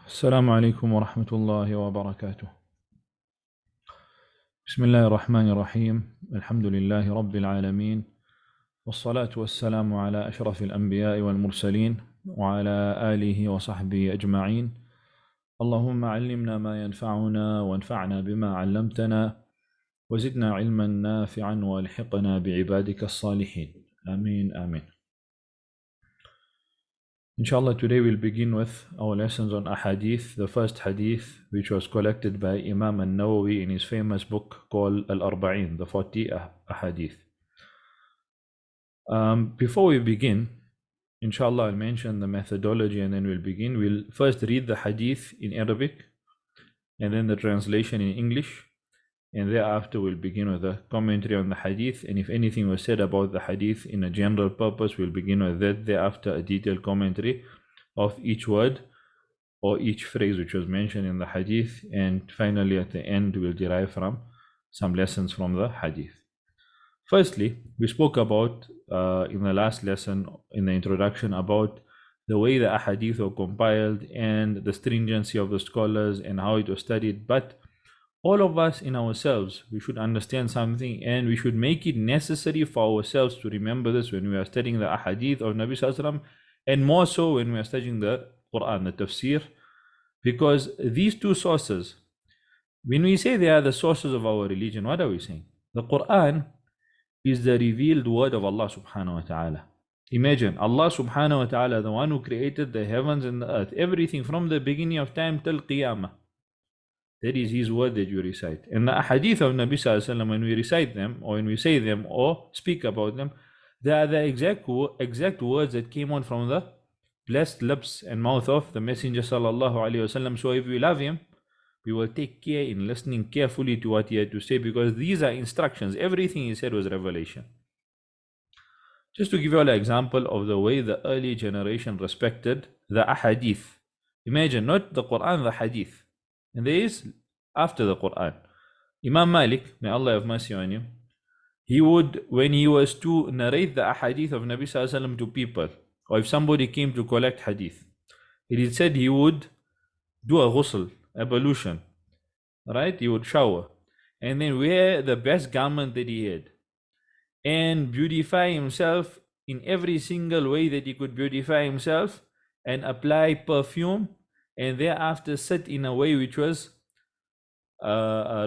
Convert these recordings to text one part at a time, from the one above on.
السلام عليكم ورحمة الله وبركاته. بسم الله الرحمن الرحيم. الحمد لله رب العالمين، والصلاة والسلام على أشرف الأنبياء والمرسلين وعلى آله وصحبه أجمعين. اللهم علمنا ما ينفعنا وانفعنا بما علمتنا وزدنا علما نافعا والحقنا بعبادك الصالحين. آمين آمين. Inshallah, today we'll begin with our lessons on Ahadith. The first hadith, which was collected by Imam al Nawawi in his famous book called Al-Arba'in, the 40 Ahadith. Before we begin, inshallah, I'll mention the methodology and then we'll begin. We'll first read the hadith in Arabic and then the translation in English, and thereafter we'll begin with a commentary on the hadith, and if anything was said about the hadith in a general purpose, we'll begin with that. Thereafter, a detailed commentary of each word or each phrase which was mentioned in the hadith, and finally at the end we'll derive from some lessons from the hadith. Firstly, we spoke about in the last lesson, in the introduction, about the way the ahadith were compiled and the stringency of the scholars and how it was studied. But all of us in ourselves, we should understand something, and we should make it necessary for ourselves to remember this when we are studying the ahadith of Nabi Sallallahu Alaihi Wasallam, and more so when we are studying the Quran, the tafsir, because these two sources, when we say they are the sources of our religion, what are we saying? The Quran is the revealed word of Allah subhanahu wa ta'ala. Imagine Allah subhanahu wa ta'ala, the one who created the heavens and the earth, everything from the beginning of time till Qiyamah. That is His word that you recite. And the ahadith of Nabi Sallallahu Alaihi Wasallam, when we recite them or when we say them or speak about them, they are the exact words that came out from the blessed lips and mouth of the Messenger Sallallahu Alaihi Wasallam. So if we love him, we will take care in listening carefully to what he had to say, because these are instructions. Everything he said was revelation. Just to give you all an example of the way the early generation respected the ahadith. Imagine, not the Quran, the hadith. And there is after the Quran. Imam Malik, may Allah have mercy on him, he would, when he was to narrate the ahadith of Nabi Sallallahu Alaihi Wasallam to people, or if somebody came to collect hadith, it is said he would do a ghusl, ablution, right? He would shower, and then wear the best garment that he had, and beautify himself in every single way that he could beautify himself, and apply perfume, and thereafter sit in a way which was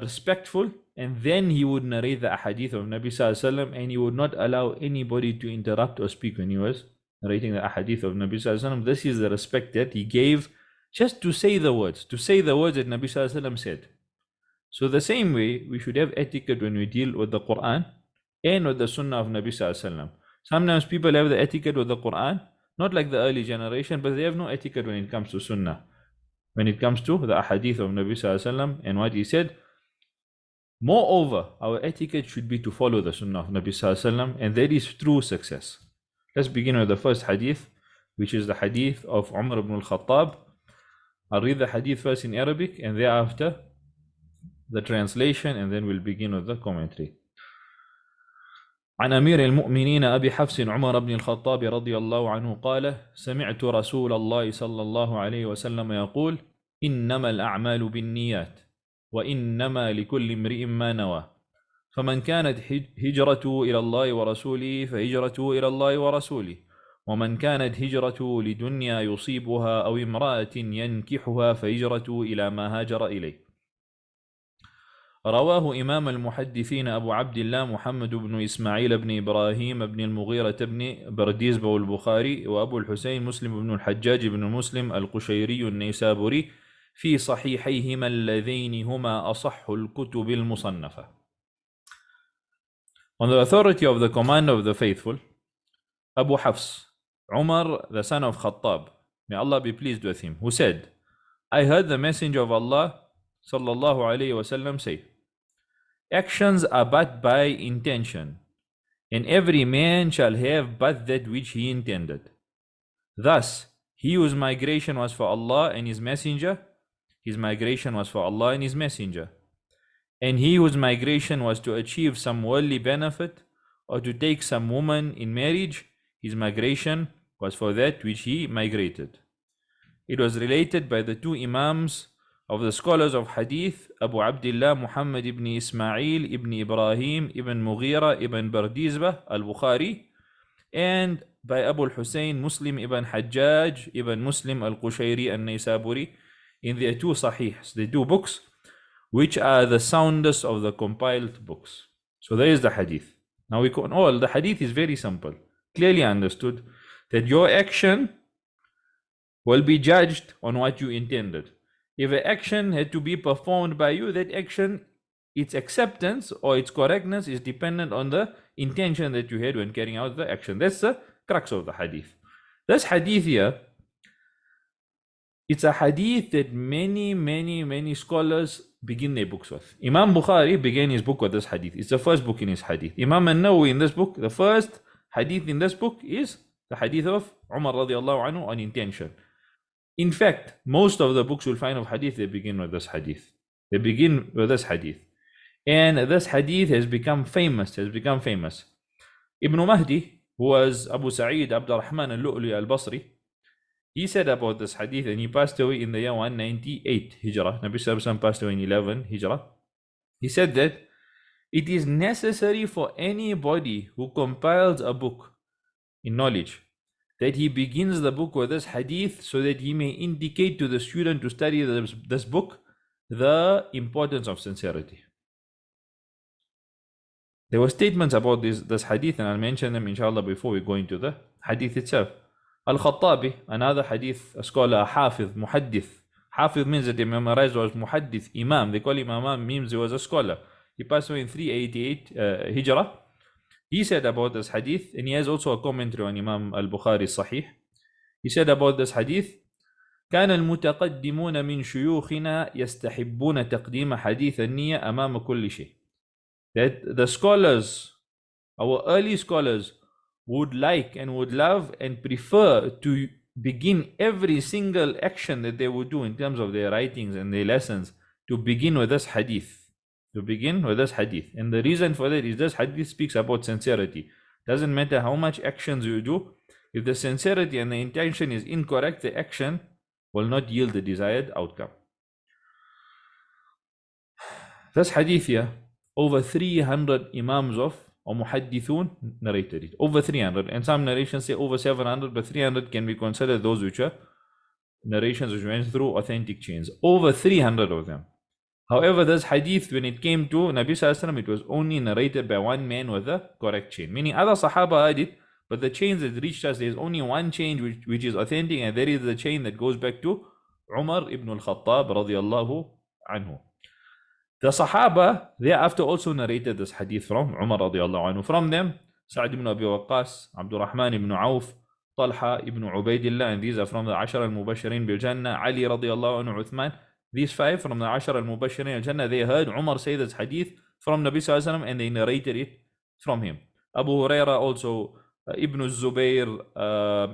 respectful, and then he would narrate the ahadith of Nabi Sallallahu Alaihi Wasallam, and he would not allow anybody to interrupt or speak when he was narrating the ahadith of Nabi Sallallahu Alaihi Wasallam. This is the respect that he gave just to say the words that Nabi Sallallahu Alaihi Wasallam said. So the same way, we should have etiquette when we deal with the Quran and with the Sunnah of Nabi Sallallahu Alaihi Wasallam. Sometimes people have the etiquette with the Quran, not like the early generation, but they have no etiquette when it comes to Sunnah, when it comes to the ahadith of Nabi Sallallahu Alaihi Wasallam and what he said. Moreover, our etiquette should be to follow the Sunnah of Nabi Sallallahu Alaihi Wasallam, and that is true success. Let's begin with the first hadith, which is the hadith of Umar ibn al-Khattab. I'll read the hadith first in Arabic and thereafter the translation, and then we'll begin with the commentary. عن أمير المؤمنين أبي حفص عمر بن الخطاب رضي الله عنه قال: سمعت رسول الله صلى الله عليه وسلم يقول: إنما الأعمال بالنيات وإنما لكل امرئ ما نوى، فمن كانت هجرته إلى الله ورسوله فهجرته إلى الله ورسوله، ومن كانت هجرته لدنيا يصيبها أو امرأة ينكحها فهجرته إلى ما هاجر إليه. رواه إمام المحدثين أبو عبد الله محمد بن إسماعيل بن إبراهيم بن المغيرة بن برديزبة البخاري، وأبو الحسين مسلم بن الحجاج بن مسلم القشيري النيسابوري في صحيحيهما اللذين هما أصح الكتب المصنفة. On the authority of the commander of the faithful, Abu Hafs, Umar the son of Khattab, may Allah be pleased with him, who said, I heard the Messenger of Allah sallallahu alayhi wasallam say, actions are but by intention, and every man shall have but that which he intended. Thus, he whose migration was for Allah and His Messenger, his migration was for Allah and His Messenger. And he whose migration was to achieve some worldly benefit or to take some woman in marriage, his migration was for that which he migrated. It was related by the two Imams of the scholars of Hadith, Abu Abdullah Muhammad ibn Ismail ibn Ibrahim ibn Mughira ibn Bardizbah al-Bukhari, and by Abu al-Hussein Muslim ibn Hajjaj ibn Muslim al-Qushayri al-Naysaburi in their two Sahihs, the two books, which are the soundest of the compiled books. So there is the Hadith. Now the Hadith is very simple, clearly understood, that your action will be judged on what you intended. If an action had to be performed by you, that action, its acceptance or its correctness is dependent on the intention that you had when carrying out the action. That's the crux of the Hadith. This Hadith here, it's a Hadith that many scholars begin their books with. Imam Bukhari began his book with this Hadith. It's the first book in his Hadith. Imam al-Nawawi in this book, the first Hadith in this book is the Hadith of Umar radiallahu anhu on intention. In fact, most of the books you'll find of Hadith, they begin with this Hadith. They begin with this Hadith. And this Hadith has become famous. Ibn Mahdi, who was Abu Sa'id Abdurrahman al-Lu'li al-Basri, he said about this Hadith, and he passed away in the year 198 Hijrah. Nabi Sallallahu Alaihi Wasallam passed away in 11 Hijrah. He said that it is necessary for anybody who compiles a book in knowledge that he begins the book with this Hadith so that he may indicate to the student to study this book the importance of sincerity. There were statements about this Hadith, and I'll mention them inshallah before we go into the Hadith itself. Al-Khattab, another Hadith scholar, Hafiz, Muhaddith. Hafiz means that he memorized, was Muhaddith, Imam. They call him Imam, means he was a scholar. He passed away in 388 Hijrah. He said about this Hadith, and he has also a commentary on Imam al-Bukhari Sahih. He said about this Hadith, كان المتقدمون من شيوخنا يستحبون تقديم حديث النية أمام كل شيء. That the scholars, our early scholars, would like and would love and prefer to begin every single action that they would do in terms of their writings and their lessons to begin with this Hadith. And the reason for that is this Hadith speaks about sincerity. Doesn't matter how much actions you do, if the sincerity and the intention is incorrect, the action will not yield the desired outcome. This Hadith here, over 300 Imams or Muhaddithun narrated it. Over 300. And some narrations say over 700, but 300 can be considered those which are narrations which went through authentic chains. Over 300 of them. However, this Hadith, when it came to Nabi Sallallahu Alaihi Wasallam, it was only narrated by one man with a correct chain. Meaning other Sahaba heard it, but the chains that reached us, there's only one chain which is authentic, and that is the chain that goes back to Umar ibn al-Khattab radiallahu anhu. The Sahaba thereafter also narrated this Hadith from Umar radiallahu anhu. From them, Sa'd ibn Abi Waqqas, Abdurrahman ibn Auf, Talha ibn Ubaidillah, and these are from the Ashar al-Mubashirin bil-Jannah, Ali radiallahu anhu, Uthman. These five from the Ashar al-Mubashirin al-Jannah, they heard Umar say this Hadith from Nabi Sallallahu Alaihi Wasallam, and they narrated it from him. Abu Huraira also, Ibn Zubayr,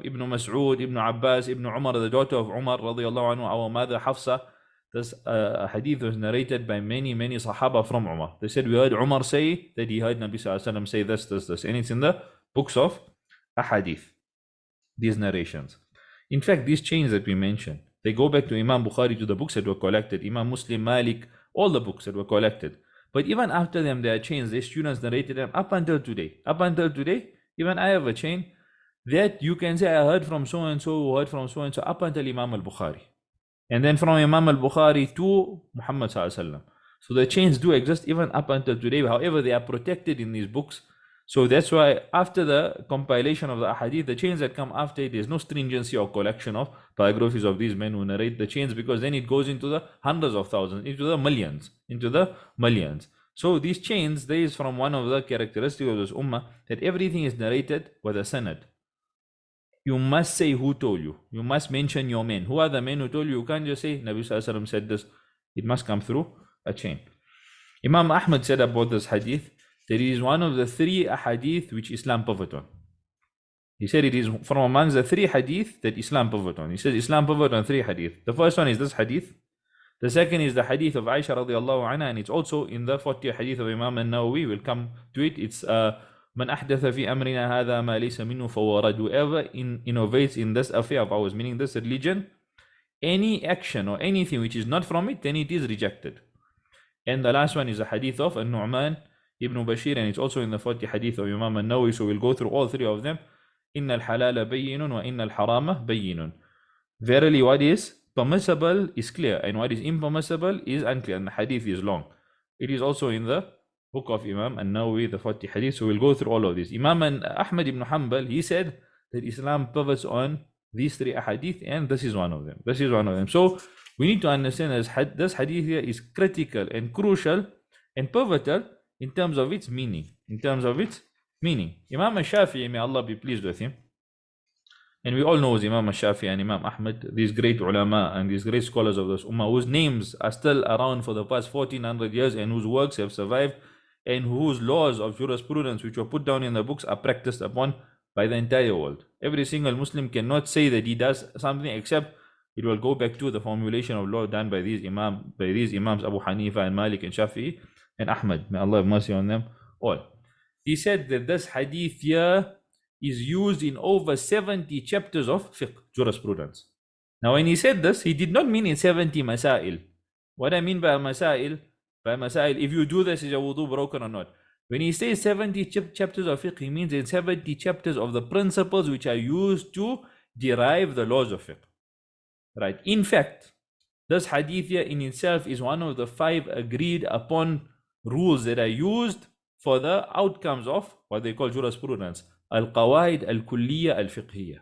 Ibn Mas'ud, Ibn Abbas, Ibn Umar, the daughter of Umar radiallahu anhu, our mother Hafsa. This Hadith was narrated by many Sahaba from Umar. They said, we heard Umar say that he heard Nabi Sallallahu Alaihi Wasallam say this. And it's in the books of Hadith, these narrations. In fact, these chains that we mentioned, they go back to Imam Bukhari, to the books that were collected, Imam Muslim, Malik, all the books that were collected. But even after them, there are chains, their students narrated them up until today. Up until today, even I have a chain that you can say, I heard from so-and-so, who heard from so-and-so, up until Imam al-Bukhari. And then from Imam al-Bukhari to Muhammad Sallallahu Alaihi Wasallam. So the chains do exist even up until today. However, they are protected in these books. So that's why after the compilation of the ahadith, the chains that come after it, there's no stringency or collection of biographies of these men who narrate the chains, because then it goes into the hundreds of thousands, into the millions. So these chains, there is from one of the characteristics of this ummah, that everything is narrated with a sanad. You must say who told you. You must mention your men. Who are the men who told you? You can't just say, Nabi Sallallahu Alaihi Wasallam said this. It must come through a chain. Imam Ahmad said about this hadith, that it is one of the three hadith which Islam pivot on. He said it is from amongst the three hadith that Islam pivot on. He says Islam pivot on three hadith. The first one is this hadith. The second is the hadith of Aisha radiallahu anha, and it's also in the 40th hadith of Imam al-Nawawi. We'll come to it. It's Man ahdatha fi amrina hadha ma laysa minhu fahuwa rad. Whoever innovates in this affair of ours, meaning this religion, any action or anything which is not from it, then it is rejected. And the last one is a hadith of An-Nu'man ibn Bashir, and it's also in the 40 hadith of Imam al-Nawawi, so we'll go through all three of them. Inna al-halala bayyinun wa inna al-harama bayyinun. Verily what is permissible is clear, and what is impermissible is unclear, and the hadith is long. It is also in the book of Imam al-Nawawi, the 40 hadith, so we'll go through all of this. Imam Ahmad ibn Hanbal, he said that Islam pivots on these three hadith, and this is one of them. This is one of them. So we need to understand that this hadith here is critical and crucial and pivotal in terms of its meaning. In terms of its meaning. Imam al-Shafi'i, may Allah be pleased with him, and we all know Imam al-Shafi'i and Imam Ahmad, these great ulama and these great scholars of this ummah, whose names are still around for the past 1400 years and whose works have survived and whose laws of jurisprudence which were put down in the books are practiced upon by the entire world. Every single Muslim cannot say that he does something except it will go back to the formulation of law done by these Imams Abu Hanifa and Malik and Shafi'i and Ahmad. May Allah have mercy on them all. He said that this hadith here is used in over 70 chapters of fiqh, jurisprudence. Now when he said this, he did not mean in 70 masail. What I mean by masail, if you do this, is your wudu broken or not? When he says 70 chapters of fiqh, he means in 70 chapters of the principles which are used to derive the laws of fiqh. Right. In fact, this hadith here in itself is one of the 5 agreed upon rules that are used for the outcomes of what they call jurisprudence. Al-Qawaid al-Kulliyya al-Fiqhiyya.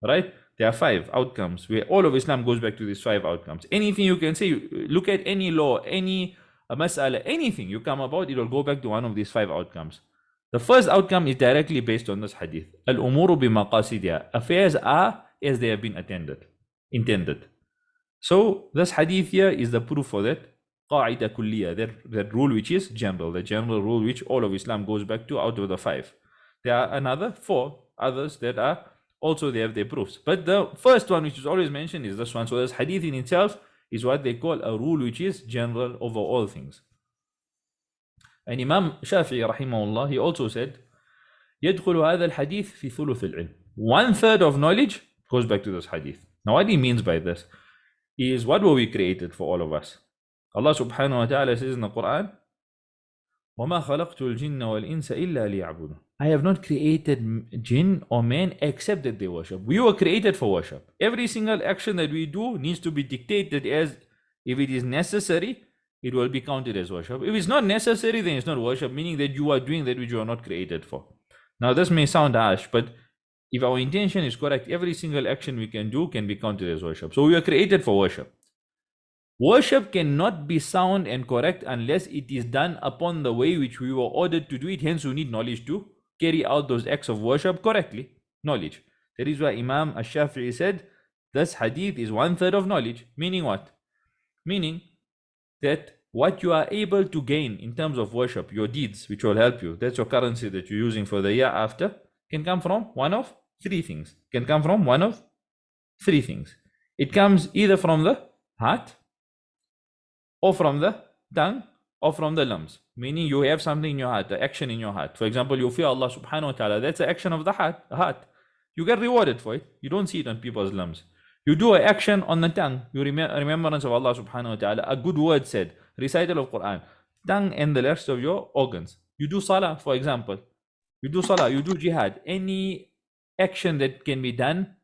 Right? There are 5 outcomes where all of Islam goes back to these 5 outcomes. Anything you can say, look at any law, any mas'ala, anything you come about, it will go back to one of these 5 outcomes. The first outcome is directly based on this hadith. Al-umuru bi-maqasidiha. Affairs are as they have been intended. So this hadith here is the proof for that. Qa'ida kulliyya, that rule which is general, the general rule which all of Islam goes back to out of the 5. There are another 4 others that are also, they have their proofs. But the first one which is always mentioned is this one. So this hadith in itself is what they call a rule which is general over all things. And Imam Shafi'i rahimahullah, he also said, يدخل هذا الحديث في ثلث العلم. 1/3 of knowledge goes back to this hadith. Now what he means by this is, what were we created for, all of us? Allah subhanahu wa ta'ala says in the Quran, وَمَا خَلَقْتُ الْجِنَّ وَالْإِنسَ إِلَّا لِيَعْبُدُونَ. I have not created jinn or man except that they worship. We were created for worship. Every single action that we do needs to be dictated as, if it is necessary, it will be counted as worship. If it's not necessary, then it's not worship, meaning that you are doing that which you are not created for. Now this may sound harsh, but if our intention is correct, every single action we can do can be counted as worship. So we are created for worship. Worship cannot be sound and correct unless it is done upon the way which we were ordered to do it. Hence we need knowledge to carry out those acts of worship correctly. Knowledge. That is why Imam al-Shafi'i said, this hadith is 1/3 of knowledge. Meaning what? Meaning that what you are able to gain in terms of worship, your deeds which will help you, that's your currency that you're using for the year after, can come from one of 3 things. Can come from one of 3 things. It comes either from the heart, or from the tongue, or from the limbs. Meaning you have something in your heart, the action in your heart. For example, you fear Allah subhanahu wa ta'ala, that's the action of the heart. You get rewarded for it. You don't see it on people's limbs. You do an action on the tongue, you remembrance of Allah subhanahu wa ta'ala, a good word said, recital of Quran, tongue and the rest of your organs. You do salah, for example. You do salah, you do jihad. Any action that can be done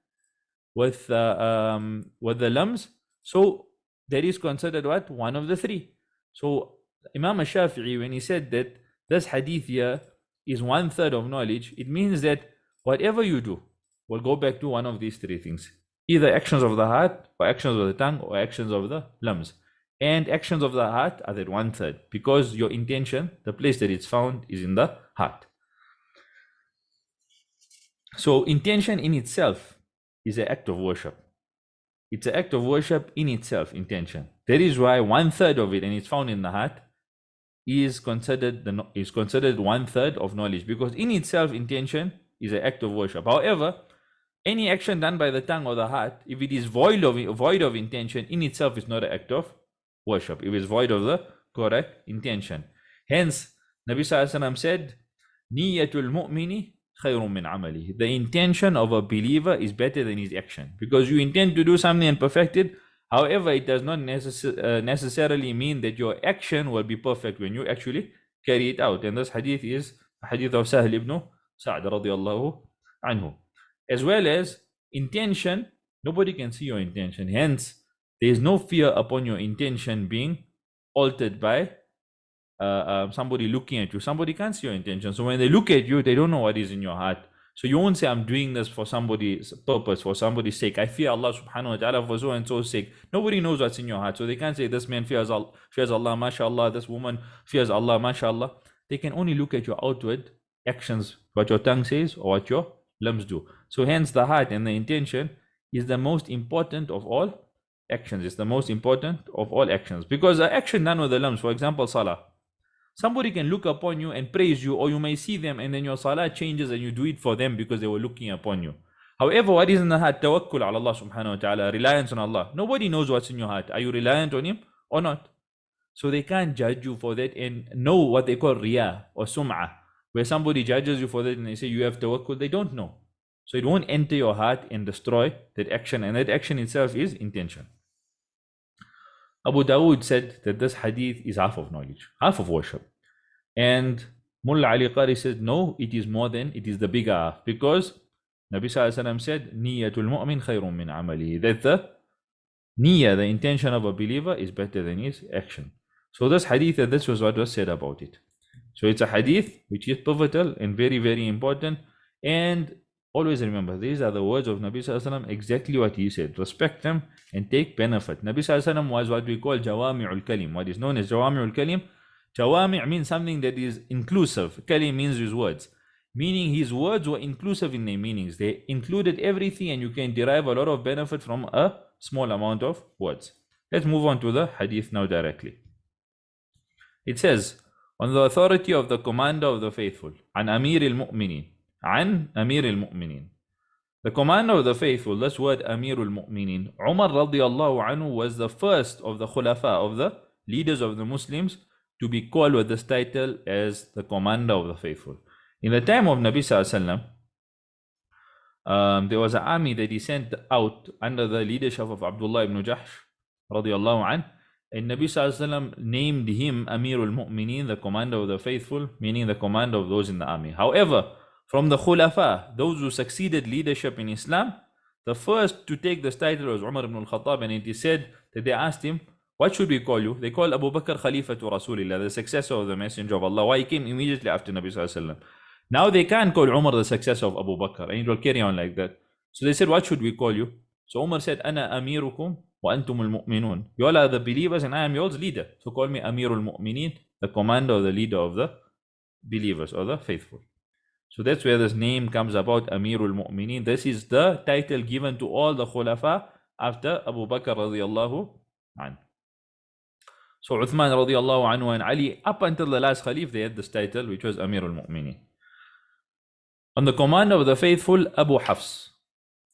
with the limbs, so that is considered what? One of the 3. So Imam al-Shafi'i, when he said that this hadith here is 1/3 of knowledge, it means that whatever you do will go back to one of these 3 things. Either actions of the heart, or actions of the tongue, or actions of the limbs. And actions of the heart are that 1/3, because your intention, the place that it's found, is in the heart. So intention in itself is an act of worship. It's an act of worship in itself, intention. That is why 1/3 of it, and it's found in the heart, is considered 1/3 of knowledge, because in itself intention is an act of worship. However, any action done by the tongue or the heart, if it is void of intention, in itself is not an act of worship. It is void of the correct intention. Hence, Nabi Sallallahu Alaihi Wasallam said, Niyatul mu'mini خير من عمله. The intention of a believer is better than his action, because you intend to do something and perfect it. However, it does not necessarily mean that your action will be perfect when you actually carry it out. And this hadith is a hadith of Sahl ibn Sa'd radiyallahu anhu. As well as intention, nobody can see your intention. Hence, there is no fear upon your intention being altered by somebody looking at you. Somebody can't see your intention. So when they look at you, they don't know what is in your heart. So you won't say, I'm doing this for somebody's purpose, for somebody's sake. I fear Allah subhanahu wa ta'ala for so and so's sake. Nobody knows what's in your heart. So they can't say, this man fears Allah, mashallah. This woman fears Allah, mashallah. They can only look at your outward actions, what your tongue says or what your limbs do. So hence the heart and the intention is the most important of all actions. It's the most important of all actions. Because the action done with the limbs, for example, salah. Somebody can look upon you and praise you, or you may see them and then your salah changes and you do it for them because they were looking upon you. However, what is in the heart? Tawakkul ala Allah subhanahu wa ta'ala, reliance on Allah. Nobody knows what's in your heart. Are you reliant on Him or not? So they can't judge you for that and know what they call riya or sum'ah, where somebody judges you for that and they say you have tawakkul. They don't know. So it won't enter your heart and destroy that action, and that action itself is intention. Abu Dawood said that this hadith is half of knowledge, half of worship. And Mullah Ali Qari said, no, it is more than, it is the bigger half. Because Nabi Sallallahu Alaihi Wasallam said, Niyatul mu'min khayrun min amalihi. That the niyyah, the intention of a believer, is better than his action. So this hadith, this was what was said about it. So it's a hadith which is pivotal and very, very important. And always remember, these are the words of Nabi Sallallahu Alaihi Wasallam, exactly what he said. Respect them and take benefit. Nabi Sallallahu Alaihi Wasallam was what we call Jawami'ul Kalim, what is known as Jawami'ul Kalim. Jawami' means something that is inclusive. Kalim means his words. Meaning his words were inclusive in their meanings. They included everything and you can derive a lot of benefit from a small amount of words. Let's move on to the hadith now directly. It says, on the authority of the commander of the faithful, an Amir al-Mu'minin. An Amir al-Mu'minin. The commander of the faithful, this word Amir al-Mu'minin, Umar radiyallahu anhu was the first of the khulafa, of the leaders of the Muslims, to be called with this title as the commander of the faithful. In the time of Nabi Sallallahu Alaihi Wasallam, there was an army that he sent out under the leadership of Abdullah ibn Jahsh radiyallahu anh, and Nabi Sallallahu Alaihi Wasallam named him Amirul Mu'mineen, the commander of the faithful, meaning the commander of those in the army. However, from the khulafa, those who succeeded leadership in Islam, the first to take this title was Umar ibn al-Khattab, and it is said that they asked him, what should we call you? They called Abu Bakr Khalifatu Rasulillah, the successor of the Messenger of Allah. Why? He came immediately after Nabi Sallallahu Alaihi Wasallam. Now they can't call Umar the successor of Abu Bakr, and it will carry on like that. So they said, what should we call you? So Umar said, Ana Amirukum wa antumul mu'minun. You all are the believers and I am yours leader. So call me Amirul Mu'mineen, the commander or the leader of the believers or the faithful. So that's where this name comes about, Amirul Mu'mineen. This is the title given to all the khulafa after Abu Bakr radiyallahu anhu. So Uthman radiallahu anhu and Ali, up until the last Khalif, they had this title, which was Amirul Mu'mineen. On the commander of the faithful, Abu Hafs.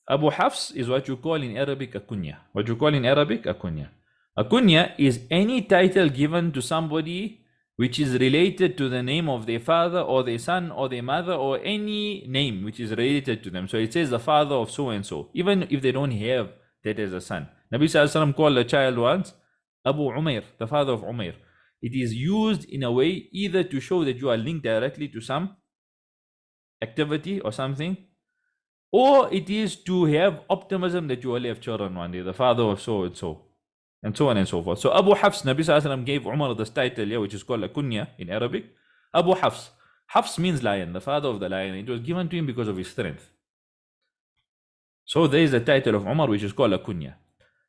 Abu Hafs is what you call in Arabic a kunya. What you call in Arabic a kunya. A kunya is any title given to somebody which is related to the name of their father or their son or their mother, or any name which is related to them. So it says the father of so and so, even if they don't have that as a son. Nabi Sallallahu Alaihi Wasallam called a child once Abu Umair, the father of Umair. It is used in a way either to show that you are linked directly to some activity or something, or it is to have optimism that you will have children one day, the father of so and so on and so forth. So Abu Hafs, Nabi Sallallahu Alaihi Wasallam gave Umar this title here, which is called a kunya in Arabic. Abu Hafs. Hafs means lion, the father of the lion. It was given to him because of his strength. So there is the title of Umar, which is called a kunya.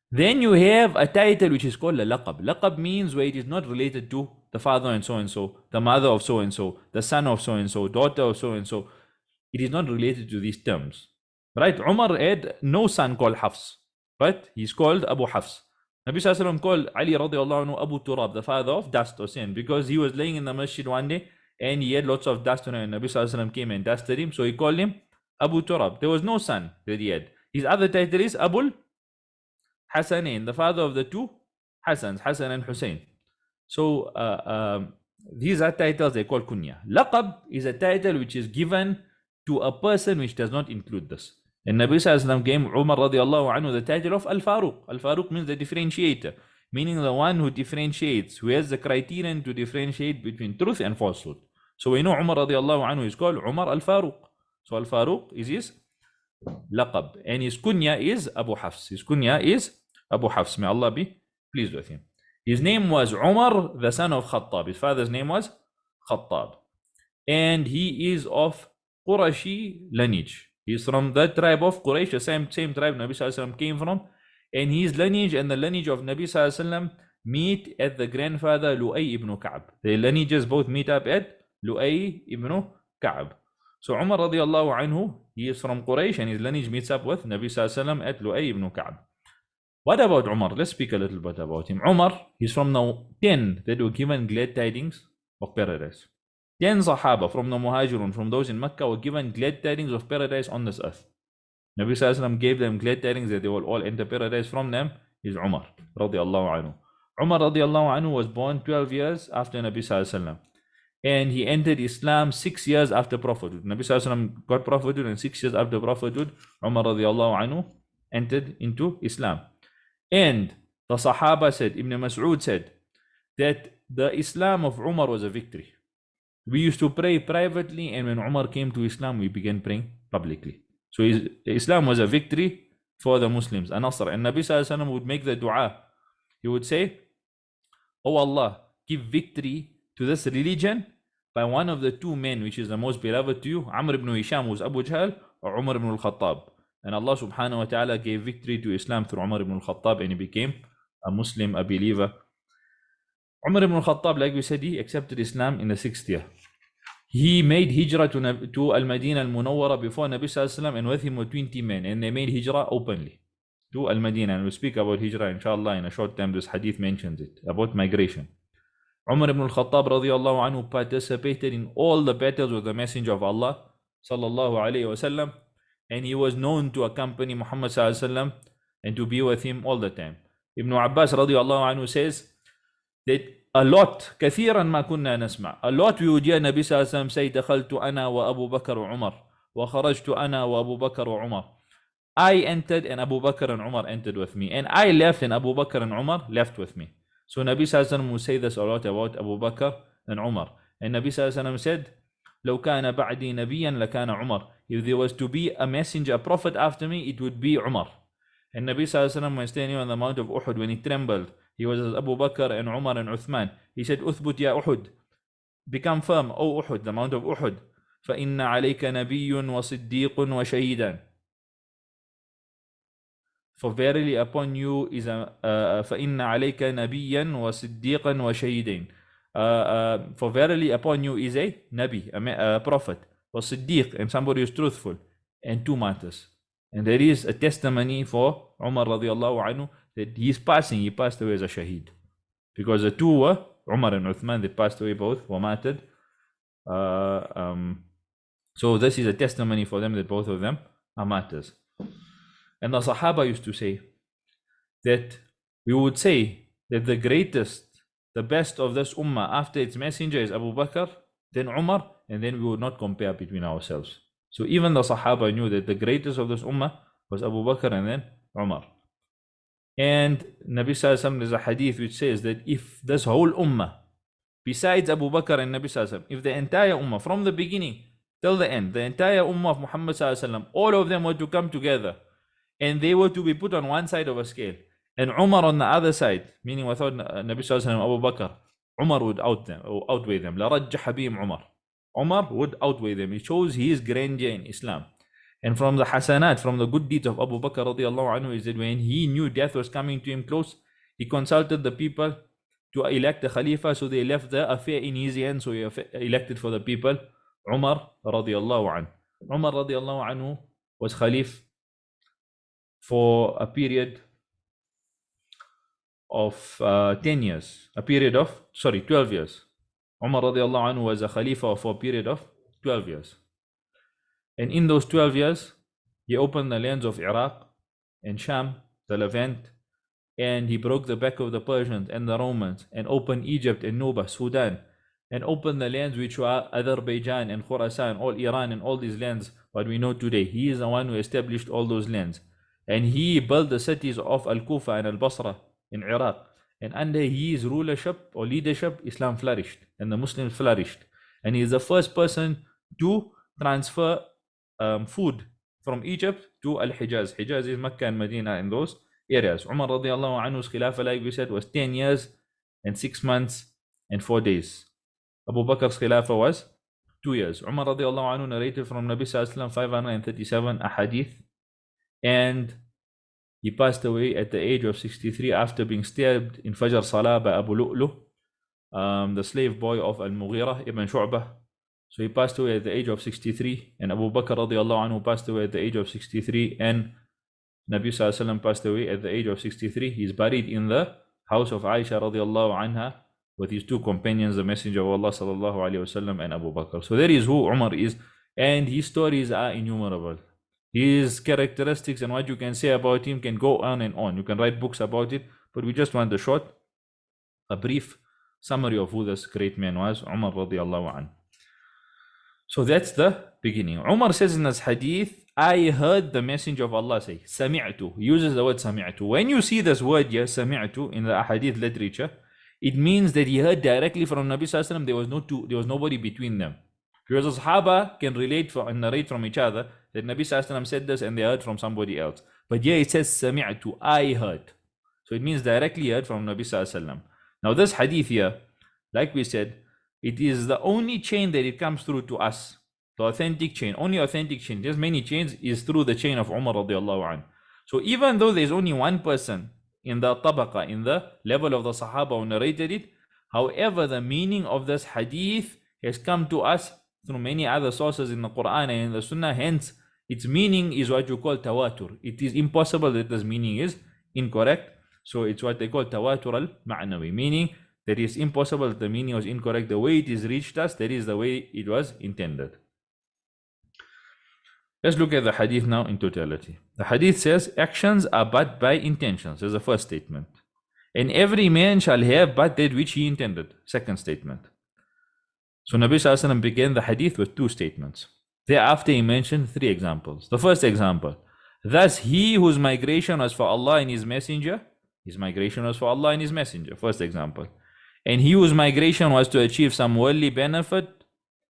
Then you have a title which is called a laqab. Laqab means where it is not related to the father and so, the mother of so, the son of so, daughter of so. It is not related to these terms. Right? Umar had no son called Hafs. Right? He's called Abu Hafs. Nabi Sallallahu Alaihi Wasallam called Ali radiallahu anhu Abu Turab, the father of dust or sin, because he was laying in the masjid one day and he had lots of dust on him, and Nabi Sallallahu Alaihi Wasallam came and dusted him, so he called him Abu Turab. There was no son that he had. His other title is Abul Hasanain, the father of the two Hassans, Hassan and Hussein. So these are titles they call kunya. Laqab is a title which is given to a person which does not include this. And Nabi Sallallahu Alaihi Wasallam gave Umar radiallahu anhu the title of Al-Faruq. Al-Faruq means the differentiator, meaning the one who differentiates, who has the criterion to differentiate between truth and falsehood. So we know Umar radiallahu anhu is called Umar Al-Faruq. So Al-Faruq is his laqab, and his kunya is Abu Hafs. His kunya is Abu Hafs. May Allah be pleased with him. His name was Umar, the son of Khattab. His father's name was Khattab. And he is of Qurashi lineage. He's from that tribe of Quraysh, the same tribe Nabi Sallallahu Alaihi Wasallam came from. And his lineage and the lineage of Nabi Sallallahu Alaihi Wasallam meet at the grandfather Lu'ay ibn Ka'b. The lineages both meet up at Lu'ay ibn Ka'b. So Umar radiallahu anhu, he is from Quraysh and his lineage meets up with Nabi Sallallahu Alaihi Wasallam at Lu'ay ibn Ka'b. What about Umar? Let's speak a little bit about him. Umar, he's from the 10 that were given glad tidings of paradise. 10 Sahaba from the Muhajirun, from those in Mecca, were given glad tidings of paradise on this earth. Nabi Sallallahu Alaihi Wasallam gave them glad tidings that they will all enter paradise. From them is Umar radiallahu anhu. Umar radiallahu anhu was born 12 years after Nabi Sallallahu Alaihi Wasallam. And he entered Islam 6 years after prophethood. Nabi Sallallahu Alaihi Wasallam got prophethood, and 6 years after prophethood, Umar radiallahu anhu entered into Islam. And the Sahaba said, Ibn Mas'ud said, that the Islam of Umar was a victory. We used to pray privately, and when Umar came to Islam, we began praying publicly. So Islam was a victory for the Muslims, a Nasr. And Nabi Sallallahu Alaihi Wasallam would make the dua. He would say, "Oh Allah, give victory to this religion by one of the two men which is the most beloved to you, Amr ibn Hisham, who was Abu Jahl, or Umar ibn al-Khattab." And Allah subhanahu wa ta'ala gave victory to Islam through Umar ibn al-Khattab, and he became a Muslim, a believer. Umar ibn al-Khattab, like we said, he accepted Islam in the 6th year. He made hijrah to Al-Madinah al-Munawwara before Nabi Sallallahu Alaihi Wasallam, and with him were 20 men, and they made hijrah openly to Al-Madinah. And we'll speak about hijrah inshallah in a short time. This hadith mentions it, about migration. Umar ibn al-Khattab radiallahu anhu participated in all the battles with the Messenger of Allah sallallahu alayhi wasallam, and he was known to accompany Muhammad sallallahu alayhi wasallam and to be with him all the time. Ibn Abbas radiallahu anhu says that a lot we would hear Nabi sallallahu alayhi wasallam say, دخلت أنا وأبو بكر وعمر وخرجت أنا وأبو بكر وعمر. I entered and Abu Bakr and Umar entered with me, and I left and Abu Bakr and Umar left with me. So Nabi Sallallahu Alaihi Wasallam will say this a lot about Abu Bakr and Umar. And Nabi Sallallahu Alaihi Wasallam said, لو كان بعدي نبيا لكان عمر. If there was to be a messenger, a prophet after me, it would be Umar. And Nabi Sallallahu Alaihi Wasallam, when standing on the Mount of Uhud, when he trembled, he was with Abu Bakr and Umar and Uthman. He said, أثبت يا أحد, become firm, O Uhud, the Mount of Uhud. فإن عليك نبي وصديق وشهيدان. For verily upon you is a فَإِنَّ عَلَيْكَ نَبِيًّا وَصِدِّيقًا وَشَهِيدًا. For verily upon you is a Nabi, a prophet, وَصِدِّيق, and somebody who is truthful, and 2 martyrs. And there is a testimony for Umar radiallahu anhu that he passed away as a shaheed. Because the 2 were Umar and Uthman, they passed away both, were martyred. So this is a testimony for them that both of them are martyrs. And the Sahaba used to say that we would say that the greatest, the best of this ummah after its messenger is Abu Bakr, then Umar, and then we would not compare between ourselves. So even the Sahaba knew that the greatest of this ummah was Abu Bakr and then Umar. And Nabi Sallallahu Alaihi Wasallam, there's a hadith which says that if this whole ummah, besides Abu Bakr and Nabi Sallallahu Alaihi Wasallam, if the entire ummah from the beginning till the end, the entire ummah of Muhammad Sallallahu Alaihi Wasallam, all of them were to come together, and they were to be put on one side of a scale, and Umar on the other side, meaning without Nabi Sallallahu Alaihi Wasallam, Abu Bakr, Umar would outweigh them. لَرَجَّحَ بِهِمْ Umar. Umar would outweigh them. It shows his grandeur in Islam. And from the hasanat, from the good deeds of Abu Bakr radiallahu anhu, is that when he knew death was coming to him close, he consulted the people to elect a Khalifa, so they left the affair in his hands, so he elected for the people Umar radiallahu anhu. Umar radiallahu anhu was Khalif for a period of 10 years, 12 years. Umar radiallahu anhu was a Khalifa for a period of 12 years. And in those 12 years, he opened the lands of Iraq and Sham, the Levant, and he broke the back of the Persians and the Romans, and opened Egypt and Nuba, Sudan, and opened the lands which were Azerbaijan and Khorasan, all Iran and all these lands what we know today. He is the one who established all those lands. And he built the cities of Al-Kufa and Al-Basra in Iraq. And under his rulership or leadership, Islam flourished and the Muslims flourished. And he is the first person to transfer food from Egypt to Al-Hijaz. Hijaz is Mecca and Medina in those areas. Umar radiallahu anhu's khilafah, like we said, was 10 years and 6 months and 4 days. Abu Bakr's khilafah was 2 years. Umar radiallahu anhu narrated from Nabi sallallahu alaihi wasallam 537 ahadith, and he passed away at the age of 63 after being stabbed in Fajr Salah by Abu Lu'lu, the slave boy of Al-Mughira ibn Shu'bah. So he passed away at the age of 63, and Abu Bakr radiallahu anhu passed away at the age of 63, and Nabi sallallahu alaihi wasallam passed away at the age of 63. He is buried in the house of Aisha radiallahu anha with his two companions, the Messenger of Allah sallallahu alaihi wasallam and Abu Bakr. So that is who Umar is, and his stories are innumerable. His characteristics and what you can say about him can go on and on. You can write books about it, but we just want a brief summary of who this great man was, Umar radiallahu anhu. So that's the beginning. Umar says in this hadith, I heard the Messenger of Allah say, Sami'tu. He uses the word Sami'tu. When you see this word here, Sami'tu, in the hadith literature, it means that he heard directly from Nabi sallallahu alaihi wasallam. There was nobody between them. Because the Sahaba can relate and narrate from each other that Nabi sallallahu alaihi wasallam said this and they heard from somebody else. But here it says Sami'tu, I heard. So it means directly heard from Nabi sallallahu alaihi wasallam. Now this hadith here, like we said, it is the only chain that it comes through to us. The authentic chain, only authentic chain. There's many chains, is through the chain of Umar radiallahu anhu. So even though there's only one person in the tabaqa, in the level of the Sahaba who narrated it, however, the meaning of this hadith has come to us through many other sources in the Quran and in the Sunnah. Hence, its meaning is what you call tawatur. It is impossible that this meaning is incorrect. So it's what they call tawatur al-ma'nawi, meaning that it's impossible that the meaning was incorrect. The way it is reached us, that is the way it was intended. Let's look at the hadith now in totality. The hadith says, actions are but by intentions. That's the first statement. And every man shall have but that which he intended. Second statement. So Nabi sallallahu alaihi wasallam began the hadith with two statements. Thereafter he mentioned three examples. The first example, thus he whose migration was for Allah and his messenger, his migration was for Allah and his messenger. First example. And he whose migration was to achieve some worldly benefit.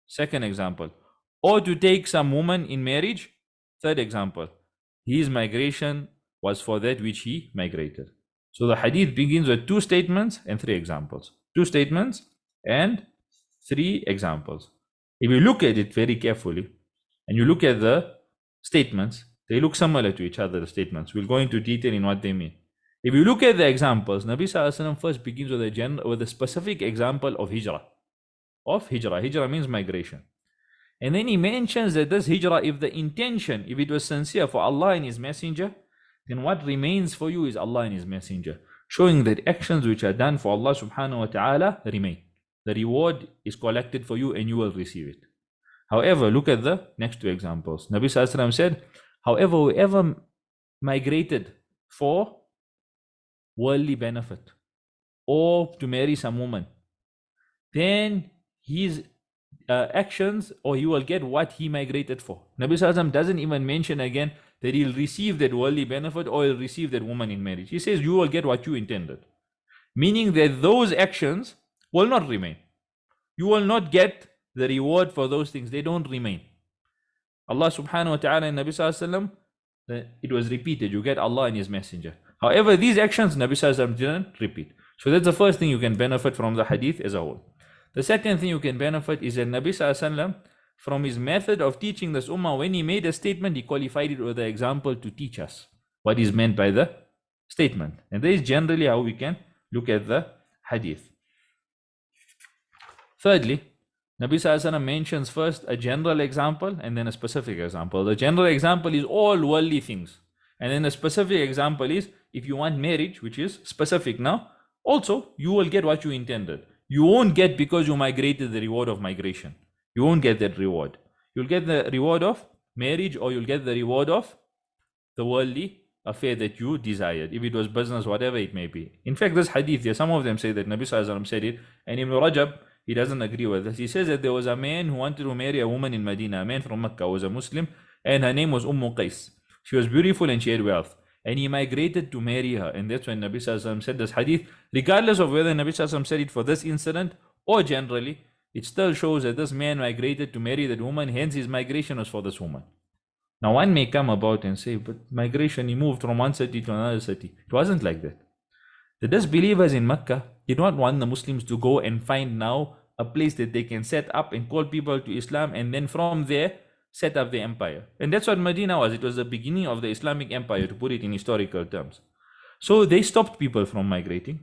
Second example. Or to take some woman in marriage. Third example. His migration was for that which he migrated. So the hadith begins with two statements and three examples. Two statements and three examples. If you look at it very carefully and you look at the statements, they look similar to each other, the statements. We'll go into detail in what they mean. If you look at the examples, Nabi sallallahu alaihi wasallam first begins with a specific example of hijrah. Hijrah means migration. And then he mentions that this hijrah, if the intention, if it was sincere for Allah and his messenger, then what remains for you is Allah and his messenger. Showing that actions which are done for Allah subhanahu wa ta'ala remain. The reward is collected for you and you will receive it. However, look at the next two examples. Nabi sallallahu alaihi wasallam said, however, whoever migrated for worldly benefit or to marry some woman, then his actions, or he will get what he migrated for. Nabi sallallahu alaihi wasallam doesn't even mention again that he'll receive that worldly benefit or he'll receive that woman in marriage. He says you will get what you intended, meaning that those actions will not remain. You will not get the reward for those things. They don't remain. Allah subhanahu wa ta'ala and Nabi sallallahu alaihi wasallam, it was repeated. You get Allah and his messenger. However, these actions Nabi sallallahu alaihi wasallam didn't repeat. So that's the first thing you can benefit from the hadith as a whole. The second thing you can benefit is that Nabi sallallahu alaihi wasallam, from his method of teaching this ummah, when he made a statement, he qualified it with the example to teach us what is meant by the statement. And that is generally how we can look at the hadith. Thirdly, Nabi sallallahu alaihi wasallam mentions first a general example and then a specific example. The general example is all worldly things. And then a specific example is if you want marriage, which is specific now, also you will get what you intended. You won't get because you migrated the reward of migration. You won't get that reward. You'll get the reward of marriage or you'll get the reward of the worldly affair that you desired. If it was business, whatever it may be. In fact, this hadith here, some of them say that Nabi sallallahu alaihi wasallam said it, and Ibn Rajab, he doesn't agree with this. He says that there was a man who wanted to marry a woman in Medina, a man from Mecca, was a Muslim, and her name was Qais. She was beautiful and she had wealth. And he migrated to marry her. And that's when Nabi Sallallahu Alaihi Wasallam said this hadith, regardless of whether Nabi Sallallahu Alaihi Wasallam said it for this incident or generally, it still shows that this man migrated to marry that woman, hence his migration was for this woman. Now one may come about and say, but migration, he moved from one city to another city. It wasn't like that. The disbelievers in Mecca did not want the Muslims to go and find now a place that they can set up and call people to Islam, and then from there set up the empire. And that's what Medina was. It was the beginning of the Islamic empire, to put it in historical terms. So they stopped people from migrating.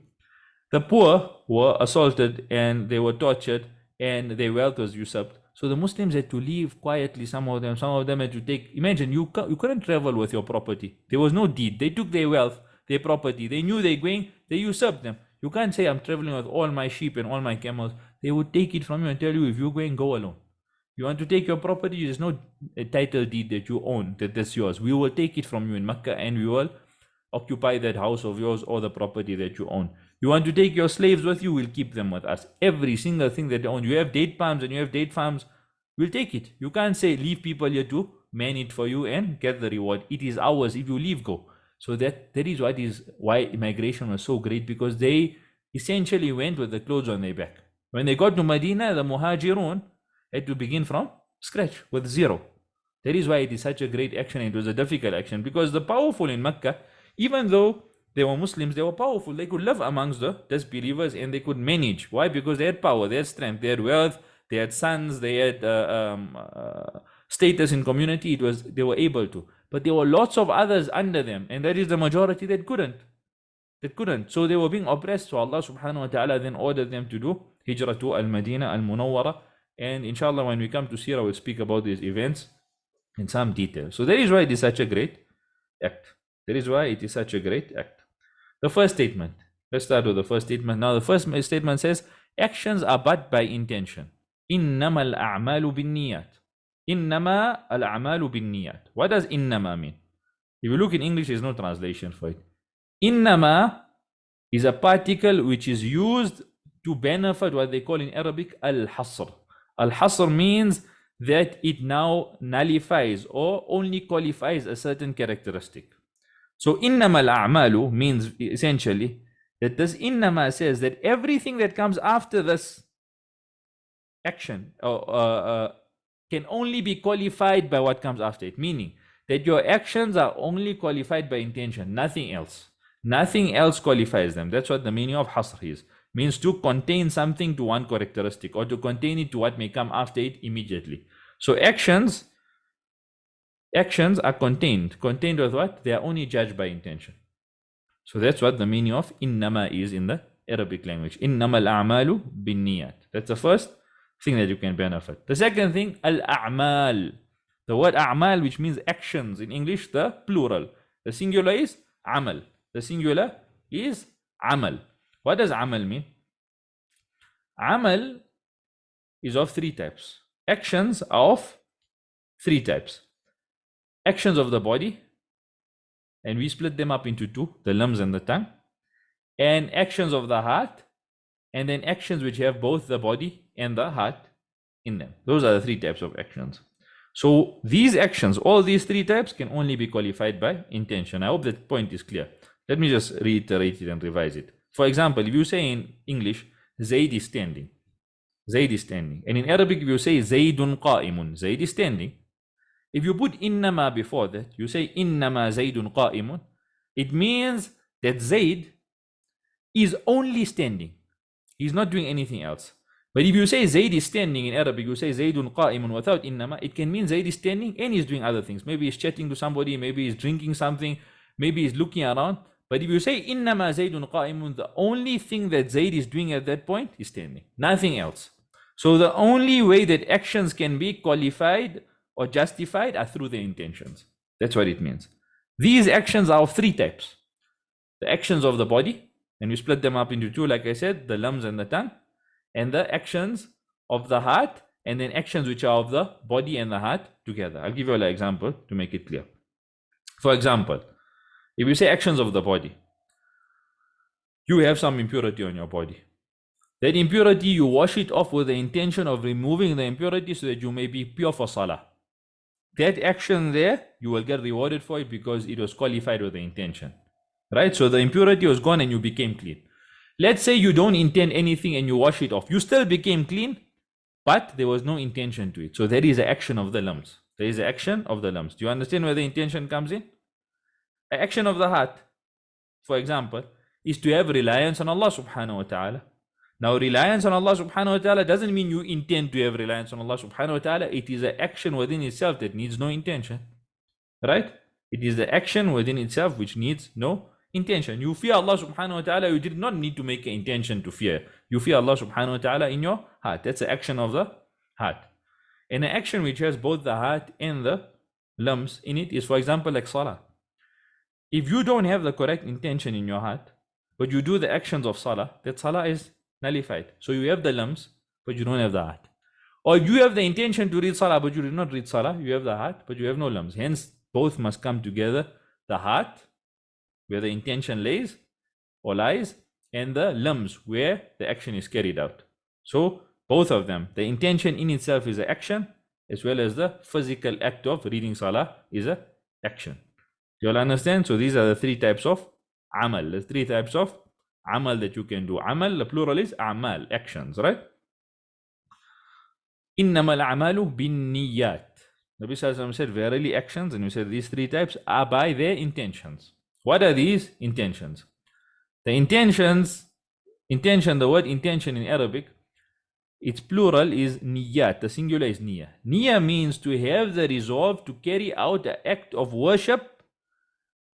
The poor were assaulted and they were tortured and their wealth was usurped. So the Muslims had to leave quietly, some of them had to take, imagine, you couldn't travel with your property. There was no deed. They took their wealth, their property. They knew they're going, they usurped them. You can't say, I'm traveling with all my sheep and all my camels. They would take it from you and tell you, if you're going, go alone. You want to take your property, there's no title deed that you own, that's yours. We will take it from you in Mecca and we will occupy that house of yours or the property that you own. You want to take your slaves with you, we'll keep them with us. Every single thing that you own. You have date palms and you have date farms, we'll take it. You can't say, leave people here to man it for you and get the reward. It is ours. If you leave, go. So that is why immigration was so great, because they essentially went with the clothes on their back. When they got to Medina, the Muhajirun had to begin from scratch with zero. That is why it is such a great action. It was a difficult action because the powerful in Mecca, even though they were Muslims, they were powerful. They could live amongst the disbelievers and they could manage. Why? Because they had power, they had strength, they had wealth, they had sons, they had status in community. They were able to. But there were lots of others under them, and that is the majority that couldn't. So they were being oppressed. So Allah subhanahu wa ta'ala then ordered them to do Hijrah to Al-Madinah Al-Munawwara. And inshallah, when we come to Sirah, we'll speak about these events in some detail. So that is why it is such a great act. The first statement. Let's start with the first statement. Now, the first statement says, actions are but by intention. إِنَّمَا الْأَعْمَالُ بِالنِّيَّاتِ. إِنَّمَا الْأَعْمَالُ بِالنِّيَّاتِ. What does إِنَّمَا mean? If you look in English, there's no translation for it. إِنَّمَا is a particle which is used to benefit what they call in Arabic al-hasr. Al-hasr means that it now nullifies or only qualifies a certain characteristic. So innama al-a'malu means essentially that this innama says that everything that comes after this action can only be qualified by what comes after it. Meaning that your actions are only qualified by intention, nothing else. Nothing else qualifies them. That's what the meaning of hasr is. Means to contain something to one characteristic or to contain it to what may come after it immediately. So actions are contained with what? They are only judged by intention. So that's what the meaning of innama is in the Arabic language. Innama al-a'malu bin-niyat. That's the first thing that you can benefit. The second thing, al-a'mal. The word a'mal, which means actions in English, the plural. The singular is amal. The singular is amal. What does amal mean? Amal is of three types. Actions are of three types. Actions of the body, and we split them up into two, the limbs and the tongue. And actions of the heart, and then actions which have both the body and the heart in them. Those are the three types of actions. So these actions, all these three types, can only be qualified by intention. I hope that point is clear. Let me just reiterate it and revise it. For example, if you say in English, Zaid is standing. Zaid is standing. And in Arabic, if you say Zaidun qa'imun, Zaid is standing. If you put innama before that, you say innama Zaidun qa'imun, it means that Zaid is only standing. He's not doing anything else. But if you say Zaid is standing in Arabic, you say Zaidun qa'imun without innama, it can mean Zaid is standing and he's doing other things. Maybe he's chatting to somebody, maybe he's drinking something, maybe he's looking around. But if you say innama Zaidun qa'imun, the only thing that Zaid is doing at that point is standing, nothing else. So the only way that actions can be qualified or justified are through the intentions. That's what it means. These actions are of three types. The actions of the body, and we split them up into two, like I said, the limbs and the tongue, and the actions of the heart, and then actions which are of the body and the heart together. I'll give you an example to make it clear. For example, if you say actions of the body, you have some impurity on your body. That impurity, you wash it off with the intention of removing the impurity so that you may be pure for salah. That action there, you will get rewarded for it because it was qualified with the intention. Right? So the impurity was gone and you became clean. Let's say you don't intend anything and you wash it off. You still became clean, but there was no intention to it. So there is the action of the limbs. There is the action of the limbs. Do you understand where the intention comes in? The action of the heart, for example, is to have reliance on Allah subhanahu wa ta'ala. Now, reliance on Allah subhanahu wa ta'ala doesn't mean you intend to have reliance on Allah subhanahu wa ta'ala. It is an action within itself that needs no intention. Right? It is the action within itself which needs no intention. You fear Allah subhanahu wa ta'ala, you did not need to make an intention to fear. You fear Allah subhanahu wa ta'ala in your heart. That's the action of the heart. And an action which has both the heart and the limbs in it is, for example, like salah. If you don't have the correct intention in your heart, but you do the actions of salah, that salah is nullified. So you have the limbs, but you don't have the heart. Or you have the intention to read salah, but you did not read salah. You have the heart, but you have no limbs. Hence, both must come together. The heart, where the intention lays or lies, and the limbs, where the action is carried out. So both of them, the intention in itself is an action, as well as the physical act of reading salah is an action. You all understand? So these are the three types of amal. The three types of amal that you can do. Amal, the plural is amal, actions, right? إِنَّمَا الْأَعْمَالُ بِالنِّيَّاتِ. Nabi Sallallahu Alaihi Wasallam said, verily actions, and we said these three types are by their intentions. What are these intentions? The intention, the word intention in Arabic, its plural is niyat, the singular is niyyah. Niyyah means to have the resolve to carry out the act of worship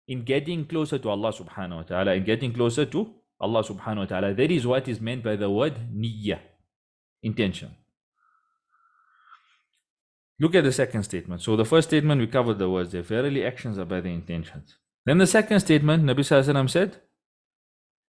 in getting closer to Allah subhanahu wa ta'ala, in getting closer to Allah subhanahu wa ta'ala. That is what is meant by the word niyyah, intention. Look at the second statement. So the first statement, we covered the words there. Verily actions are by the intentions. Then the second statement, Nabi Sallallahu Alaihi Wasallam said,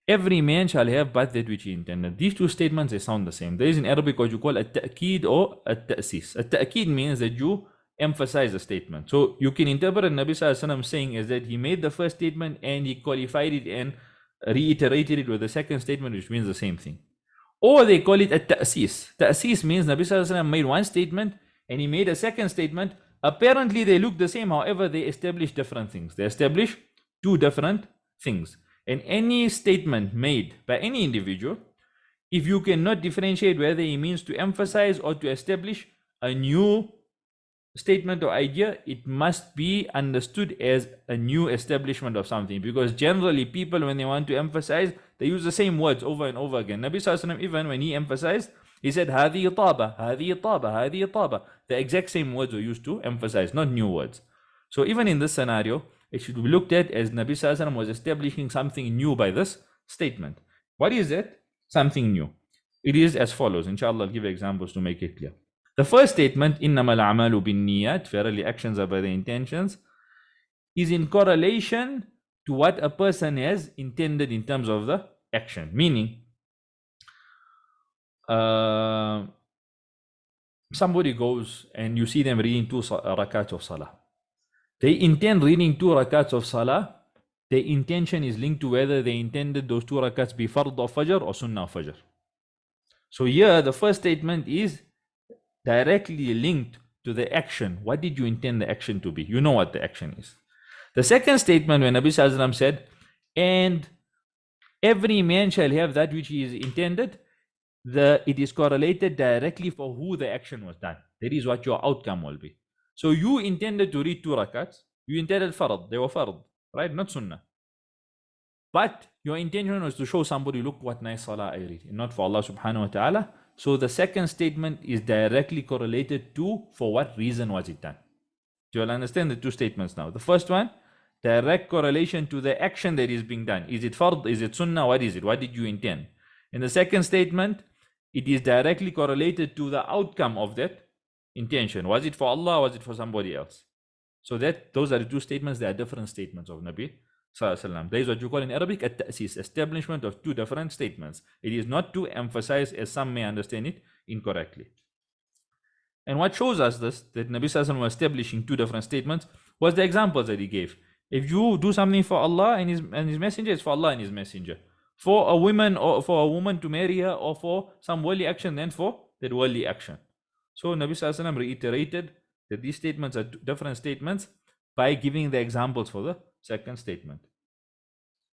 every man shall have but that which he intended. These two statements, they sound the same. There is in Arabic what you call a ta'keed or a ta'sis. A ta'keed means that you emphasize the statement. So you can interpret Nabi Sallallahu Alaihi Wasallam saying is that he made the first statement and he qualified it and reiterated it with the second statement, which means the same thing. Or they call it a ta'sis. Ta'sis means Nabi Sallallahu Alaihi Wasallam made one statement and he made a second statement. Apparently they look the same, however they establish different things. They establish two different things. And any statement made by any individual, if you cannot differentiate whether he means to emphasize or to establish a new statement or idea, it must be understood as a new establishment of something. Because generally people, when they want to emphasize, they use the same words over and over again. Nabi Sallallahu Alaihi Wasallam, even when he emphasized, he said, Hadeeth taba, Hadeeth taba, Hadeeth taba. The exact same words were used to emphasize, not new words. So even in this scenario, it should be looked at as Nabi Sallallahu Alaihi Wasallam was establishing something new by this statement. What is it? Something new. It is as follows. Inshallah, I'll give examples to make it clear. The first statement, إِنَّمَا الْأَعْمَالُ بِالنِّيَّاتِ, verily actions are by the intentions, is in correlation to what a person has intended in terms of the action. Meaning, somebody goes and you see them reading 2 rakats of salah. They intend reading 2 rakats of salah. Their intention is linked to whether they intended those 2 rakats be fard of fajr or sunnah of fajr. So here the first statement is directly linked to the action. What did you intend the action to be? You know what the action is. The second statement, when Nabi Sallallahu Alaihi Wasallam said, and every man shall have that which he is intended, it is correlated directly for who the action was done. That is what your outcome will be. So you intended to read 2 rakats. You intended fard. They were fard, right? Not sunnah. But your intention was to show somebody, look what nice salah I read, not for Allah subhanahu wa ta'ala. So the second statement is directly correlated to for what reason was it done. Do you all understand the two statements now? The first one, direct correlation to the action that is being done. Is it fard? Is it sunnah? What is it? What did you intend? In the second statement, it is directly correlated to the outcome of that intention. Was it for Allah or was it for somebody else? So those are the two statements. They are different statements of Nabi Sallallahu Alaihi Wasallam. That is what you call in Arabic a ta'sis, establishment of two different statements. It is not to emphasize, as some may understand it incorrectly. And what shows us this, that Nabi Sallallahu Alaihi Wasallam was establishing two different statements, was the examples that he gave. If you do something for Allah and His Messenger, it's for Allah and His Messenger. for a woman, or for a woman to marry her, or for some worldly action, than for that worldly action. So Nabi Sallallahu Alaihi Wasallam reiterated that these statements are different statements by giving the examples for the second statement.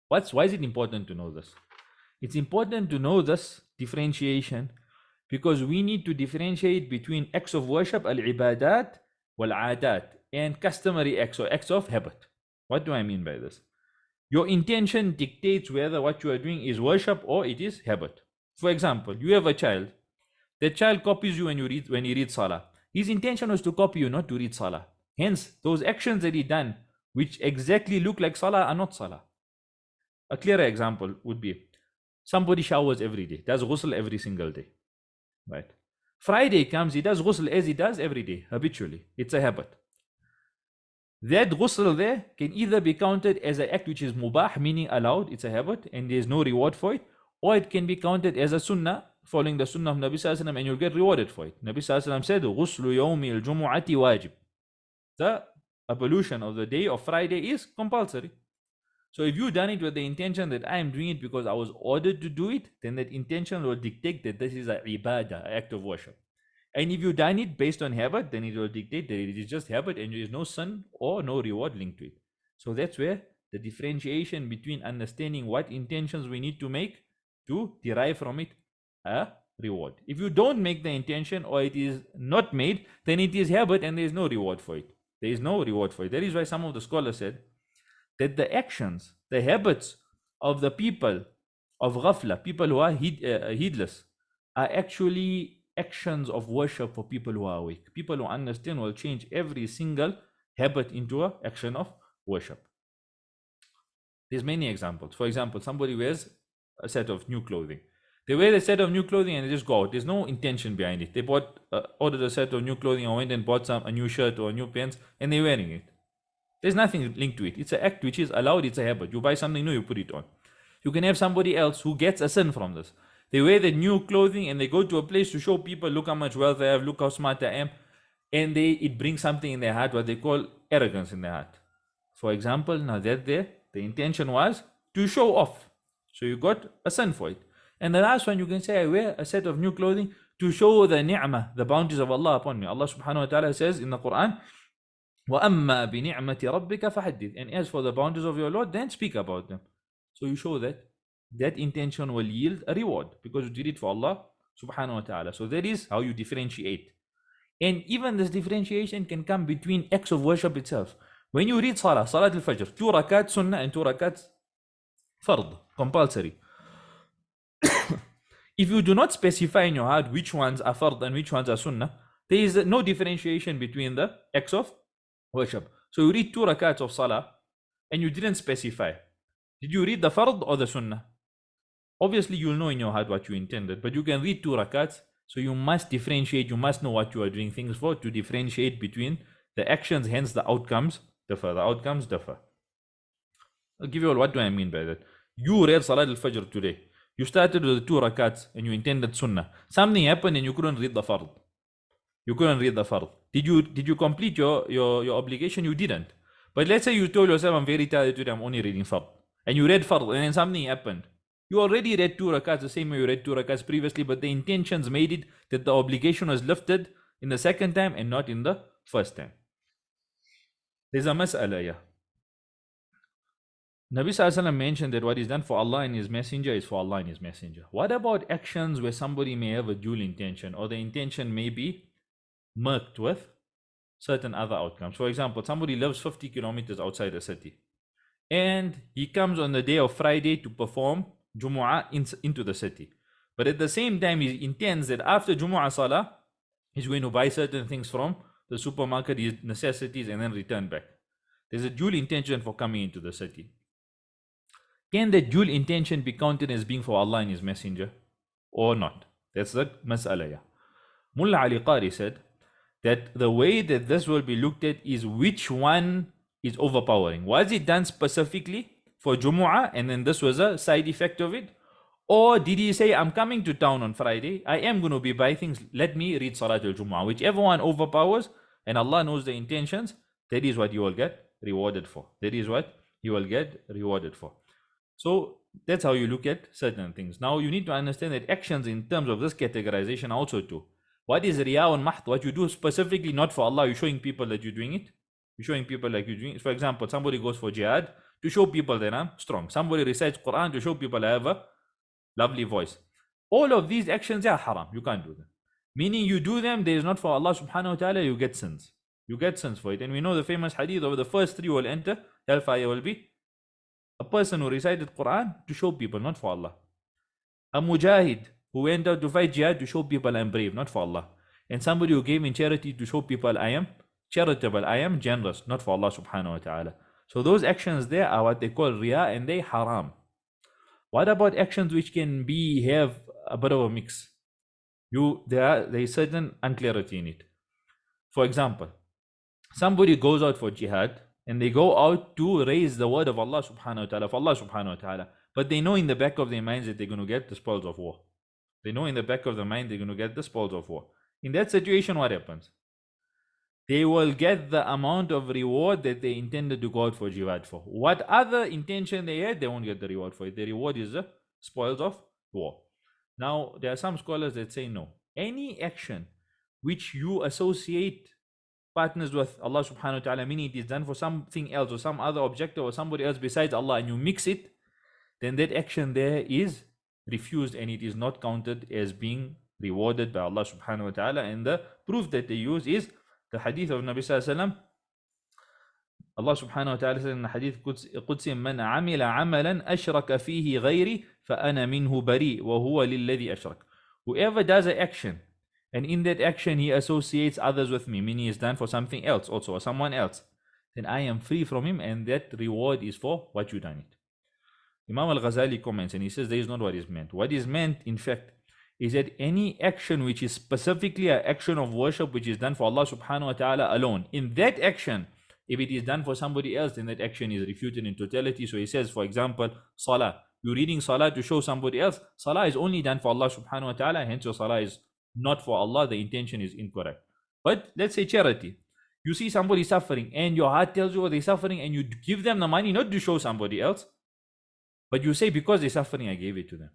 Why is it important to know this? It's important to know this differentiation because we need to differentiate between acts of worship, al-ibadat, wal-adat, and customary acts or acts of habit. What do I mean by this? Your intention dictates whether what you are doing is worship or it is habit. For example, you have a child. The child copies you when he reads Salah. His intention was to copy you, not to read Salah. Hence, those actions that he done, which exactly look like Salah, are not Salah. A clearer example would be somebody showers every day, does ghusl every single day, right? Friday comes, he does ghusl as he does every day, habitually. It's a habit. That ghusl there can either be counted as an act which is mubah, meaning allowed, it's a habit, and there's no reward for it, or it can be counted as a sunnah, following the sunnah of Nabi Sallallahu Alaihi Wasallam, and you'll get rewarded for it. Nabi Sallallahu Alaihi Wasallam said, ghuslu yawmi al-jumu'ati wajib. The ablution of the day of Friday is compulsory. So if you done it with the intention that I am doing it because I was ordered to do it, then that intention will dictate that this is an ibadah, an act of worship. And if you done it based on habit, then it will dictate that it is just habit and there is no sin or no reward linked to it. So that's where the differentiation between understanding what intentions we need to make to derive from it a reward. If you don't make the intention or it is not made, then it is habit and there is no reward for it. There is no reward for it. That is why some of the scholars said that the actions, the habits of the people of ghafla, people who are heedless, are actually actions of worship for people who are awake. People who understand will change every single habit into an action of worship. There's many examples. For example, somebody wears a set of new clothing. They wear a set of new clothing and they just go out. There's no intention behind it. They ordered a set of new clothing or went and bought a new shirt or new pants and they're wearing it. There's nothing linked to it. It's an act which is allowed. It's a habit. You buy something new, you put it on. You can have somebody else who gets a sin from this. They wear the new clothing and they go to a place to show people, look how much wealth I have, look how smart I am. And it brings something in their heart, what they call arrogance in their heart. For example, now that there, the intention was to show off. So you got a sin for it. And the last one, you can say, I wear a set of new clothing to show the ni'mah, the bounties of Allah upon me. Allah subhanahu wa ta'ala says in the Quran, وَأَمَّا بِنِعْمَةِ رَبِّكَ فَحَدِّثْ. And as for the bounties of your Lord, then speak about them. So you show that intention will yield a reward because you did it for Allah subhanahu wa ta'ala. So that is how you differentiate. And even this differentiation can come between acts of worship itself. When you read Salat al-Fajr, 2 rakat sunnah and 2 rakat fard, compulsory. If you do not specify in your heart which ones are fard and which ones are sunnah, there is no differentiation between the acts of worship. So you read 2 rakats of salah and you didn't specify. Did you read the fard or the sunnah? Obviously you'll know in your heart what you intended, but you can read 2 rakats. So you must differentiate, you must know what you are doing things for to differentiate between the actions, hence the outcomes differ. The outcomes differ. I'll give you all what do I mean by that. You read Salat al-Fajr today. You started with the 2 rakats and you intended sunnah. Something happened and you couldn't read the fard. You couldn't read the fard. Did you complete your obligation? You didn't. But let's say you told yourself, I'm very tired today, I'm only reading fard. And you read fard and then something happened. You already read 2 rakats the same way you read 2 rakats previously, but the intentions made it that the obligation was lifted in the second time and not in the first time. There's a mas'ala here. Nabi Sallallahu Alaihi Wasallam mentioned that what is done for Allah and His Messenger is for Allah and His Messenger. What about actions where somebody may have a dual intention or the intention may be murked with certain other outcomes? For example, somebody lives 50 kilometers outside the city and he comes on the day of Friday to perform Jumu'ah into the city. But at the same time, he intends that after Jumu'ah Salah, he's going to buy certain things from the supermarket, his necessities, and then return back. There's a dual intention for coming into the city. Can that dual intention be counted as being for Allah and His Messenger or not? That's the mas'ala. Mullah Ali Qari said that the way that this will be looked at is which one is overpowering. Was it done specifically for Jumu'ah and then this was a side effect of it? Or did he say, I'm coming to town on Friday, I am going to be buying things, let me read Salat al-Jumu'ah. Whichever one overpowers and Allah knows the intentions, that is what you will get rewarded for. That is what you will get rewarded for. So that's how you look at certain things. Now you need to understand that actions in terms of this categorization also too. What is riya and mahd? What you do specifically not for Allah, you're showing people that you're doing it. You're showing people like you're doing it. For example, somebody goes for jihad to show people that I'm strong. Somebody recites Quran to show people I have a lovely voice. All of these actions are haram. You can't do them. Meaning you do them, there is not for Allah subhanahu wa ta'ala, you get sins. You get sins for it. And we know the famous hadith of the first three will enter, hellfire will be a person who recited Quran to show people, not for Allah. A mujahid who went out to fight jihad to show people I am brave, not for Allah. And somebody who gave in charity to show people I am charitable, I am generous, not for Allah subhanahu wa ta'ala. So those actions there are what they call riya and they haram. What about actions which can have a bit of a mix? There is certain unclarity in it. For example, somebody goes out for jihad and they go out to raise the word of Allah subhanahu wa ta'ala, for Allah subhanahu wa ta'ala. But they know in the back of their minds that they're going to get the spoils of war. They know in the back of their mind they're going to get the spoils of war. In that situation, what happens? They will get the amount of reward that they intended to go out for jihad for. What other intention they had, they won't get the reward for it. The reward is the spoils of war. Now, there are some scholars that say no. Any action which you associate partners with Allah subhanahu wa ta'ala, meaning it is done for something else or some other objective or somebody else besides Allah, and you mix it, then that action there is refused and it is not counted as being rewarded by Allah subhanahu wa ta'ala. And the proof that they use is the hadith of Nabi sallallahu alayhi wa sallam. Allah subhanahu wa ta'ala says in the hadith Qudsi, Man amila amalan ashraka fihi ghayri fa ana minhu bari wa huwa lilladhi ashrak. Whoever does an action and in that action he associates others with me, meaning he is done for something else also or someone else, then I am free from him and that reward is for what you done it. Imam al-Ghazali comments and he says there is not what is meant. What is meant in fact is that any action which is specifically an action of worship which is done for Allah subhanahu wa ta'ala alone, in that action, if it is done for somebody else, then that action is refuted in totality. So he says, for example, salah. You're reading salah to show somebody else. Salah is only done for Allah subhanahu wa ta'ala, hence your salah is not for Allah. The intention is incorrect. But let's say charity. You see somebody suffering and your heart tells you they're suffering and you give them the money not to show somebody else, but you say because they're suffering, I gave it to them.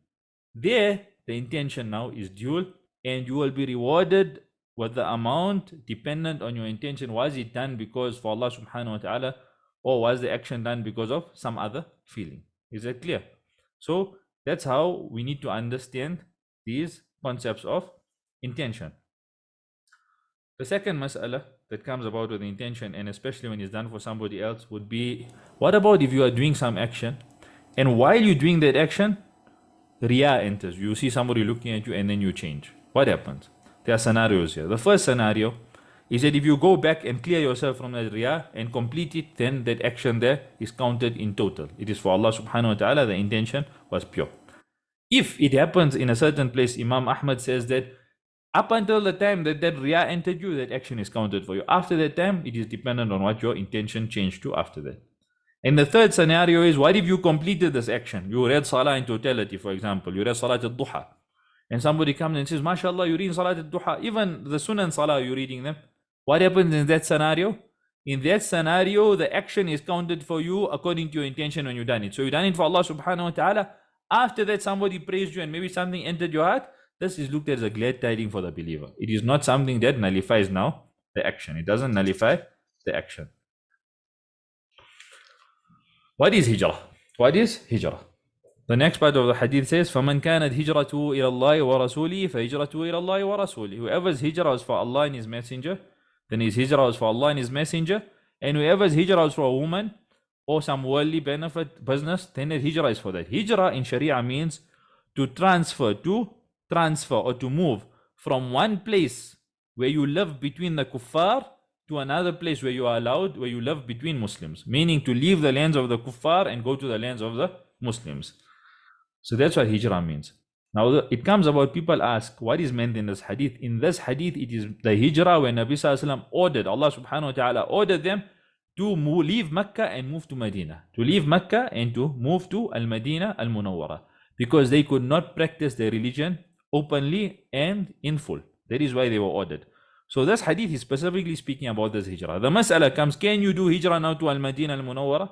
There, the intention now is dual and you will be rewarded with the amount dependent on your intention. Was it done because for Allah subhanahu wa ta'ala, or was the action done because of some other feeling? Is that clear? So that's how we need to understand these concepts of intention. The second mas'ala that comes about with intention, and especially when it's done for somebody else, would be, what about if you are doing some action and while you're doing that action, riya enters. You see somebody looking at you and then you change. What happens? There are scenarios here. The first scenario is that if you go back and clear yourself from that riya and complete it, then that action there is counted in total. It is for Allah subhanahu wa ta'ala, the intention was pure. If it happens in a certain place, Imam Ahmad says that up until the time that riya entered you, that action is counted for you. After that time, it is dependent on what your intention changed to after that. And the third scenario is, what if you completed this action? You read salah in totality, for example. You read salat al-duha. And somebody comes and says, MashaAllah, you're reading salat al-duha. Even the sunan salah, you're reading them. What happens in that scenario? In that scenario, the action is counted for you according to your intention when you done it. So you done it for Allah subhanahu wa ta'ala. After that, somebody praised you and maybe something entered your heart. This is looked at as a glad tiding for the believer. It is not something that nullifies now the action. It doesn't nullify the action. What is hijrah? What is hijrah? The next part of the hadith says, فَمَنْ كَانَتْ هِجْرَةُ إِلَى اللَّهِ وَرَسُولِهِ فَهِجْرَةُ إِلَى اللَّهِ وَرَسُولِهِ. Whoever's hijrah is for Allah and His Messenger, then his hijrah is for Allah and His Messenger. And whoever's hijrah is for a woman or some worldly benefit business, then that hijrah is for that. Hijrah in Sharia means to transfer or to move from one place where you live between the kuffar to another place where you are allowed, where you live between Muslims, meaning to leave the lands of the kuffar and go to the lands of the Muslims. So that's what hijrah means. Now it comes about, people ask, what is meant in this hadith? In this hadith, it is the hijrah when Nabi sallallahu alaihi wasallam ordered, Allah subhanahu wa ta'ala ordered them to leave Mecca and move to Medina. To leave Mecca and to move to Al-Madinah Al-Munawwara. Because they could not practice their religion openly and in full. That is why they were ordered. So this hadith is specifically speaking about this hijrah. The mas'ala comes, can you do hijrah now to Al-Madinah Al-Munawwara?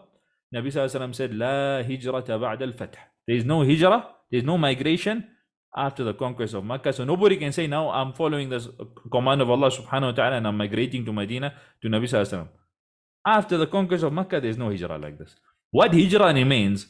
Nabi sallallahu alaihi wasallam said, La hijrata ba'da al-fath. There is no hijrah, there is no migration after the conquest of Makkah. So nobody can say now I'm following this command of Allah subhanahu wa ta'ala and I'm migrating to Medina to Nabi sallallahu alaihi wasallam. After the conquest of Makkah, there is no hijrah like this. What hijrah remains,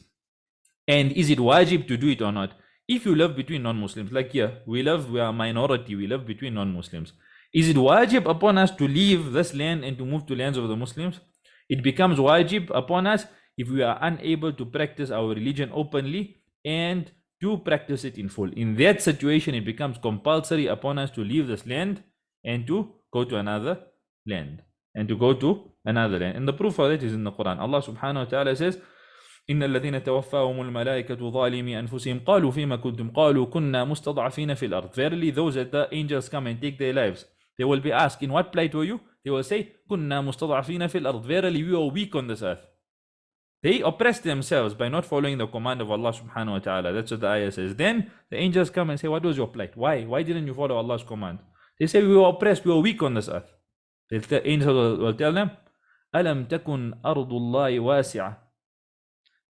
and is it wajib to do it or not? If you live between non-Muslims, like here, we are a minority, we live between non-Muslims. Is it wajib upon us to leave this land and to move to lands of the Muslims? It becomes wajib upon us if we are unable to practice our religion openly and to practice it in full. In that situation, it becomes compulsory upon us to leave this land and to go to another land. And the proof of that is in the Quran. Allah subhanahu wa ta'ala says, إن الذين توفاهم الملائكة ظالمي أنفسهم قالوا فيما كنتم قالوا كنا مستضعفين في الأرض. Verily, those that the angels come and take their lives, they will be asked, in what plight were you? They will say, كنا مستضعفين في الأرض. Verily, we are weak on this earth. They oppressed themselves by not following the command of Allah subhanahu wa ta'ala. That's what the ayah says. Then the angels come and say, what was your plight? Why didn't you follow Allah's command? They say, we were oppressed, we were weak on this earth. The angels will tell them, أَلَمْ تَكُنْ أَرْضُ اللَّهِ وَاسِعَةً.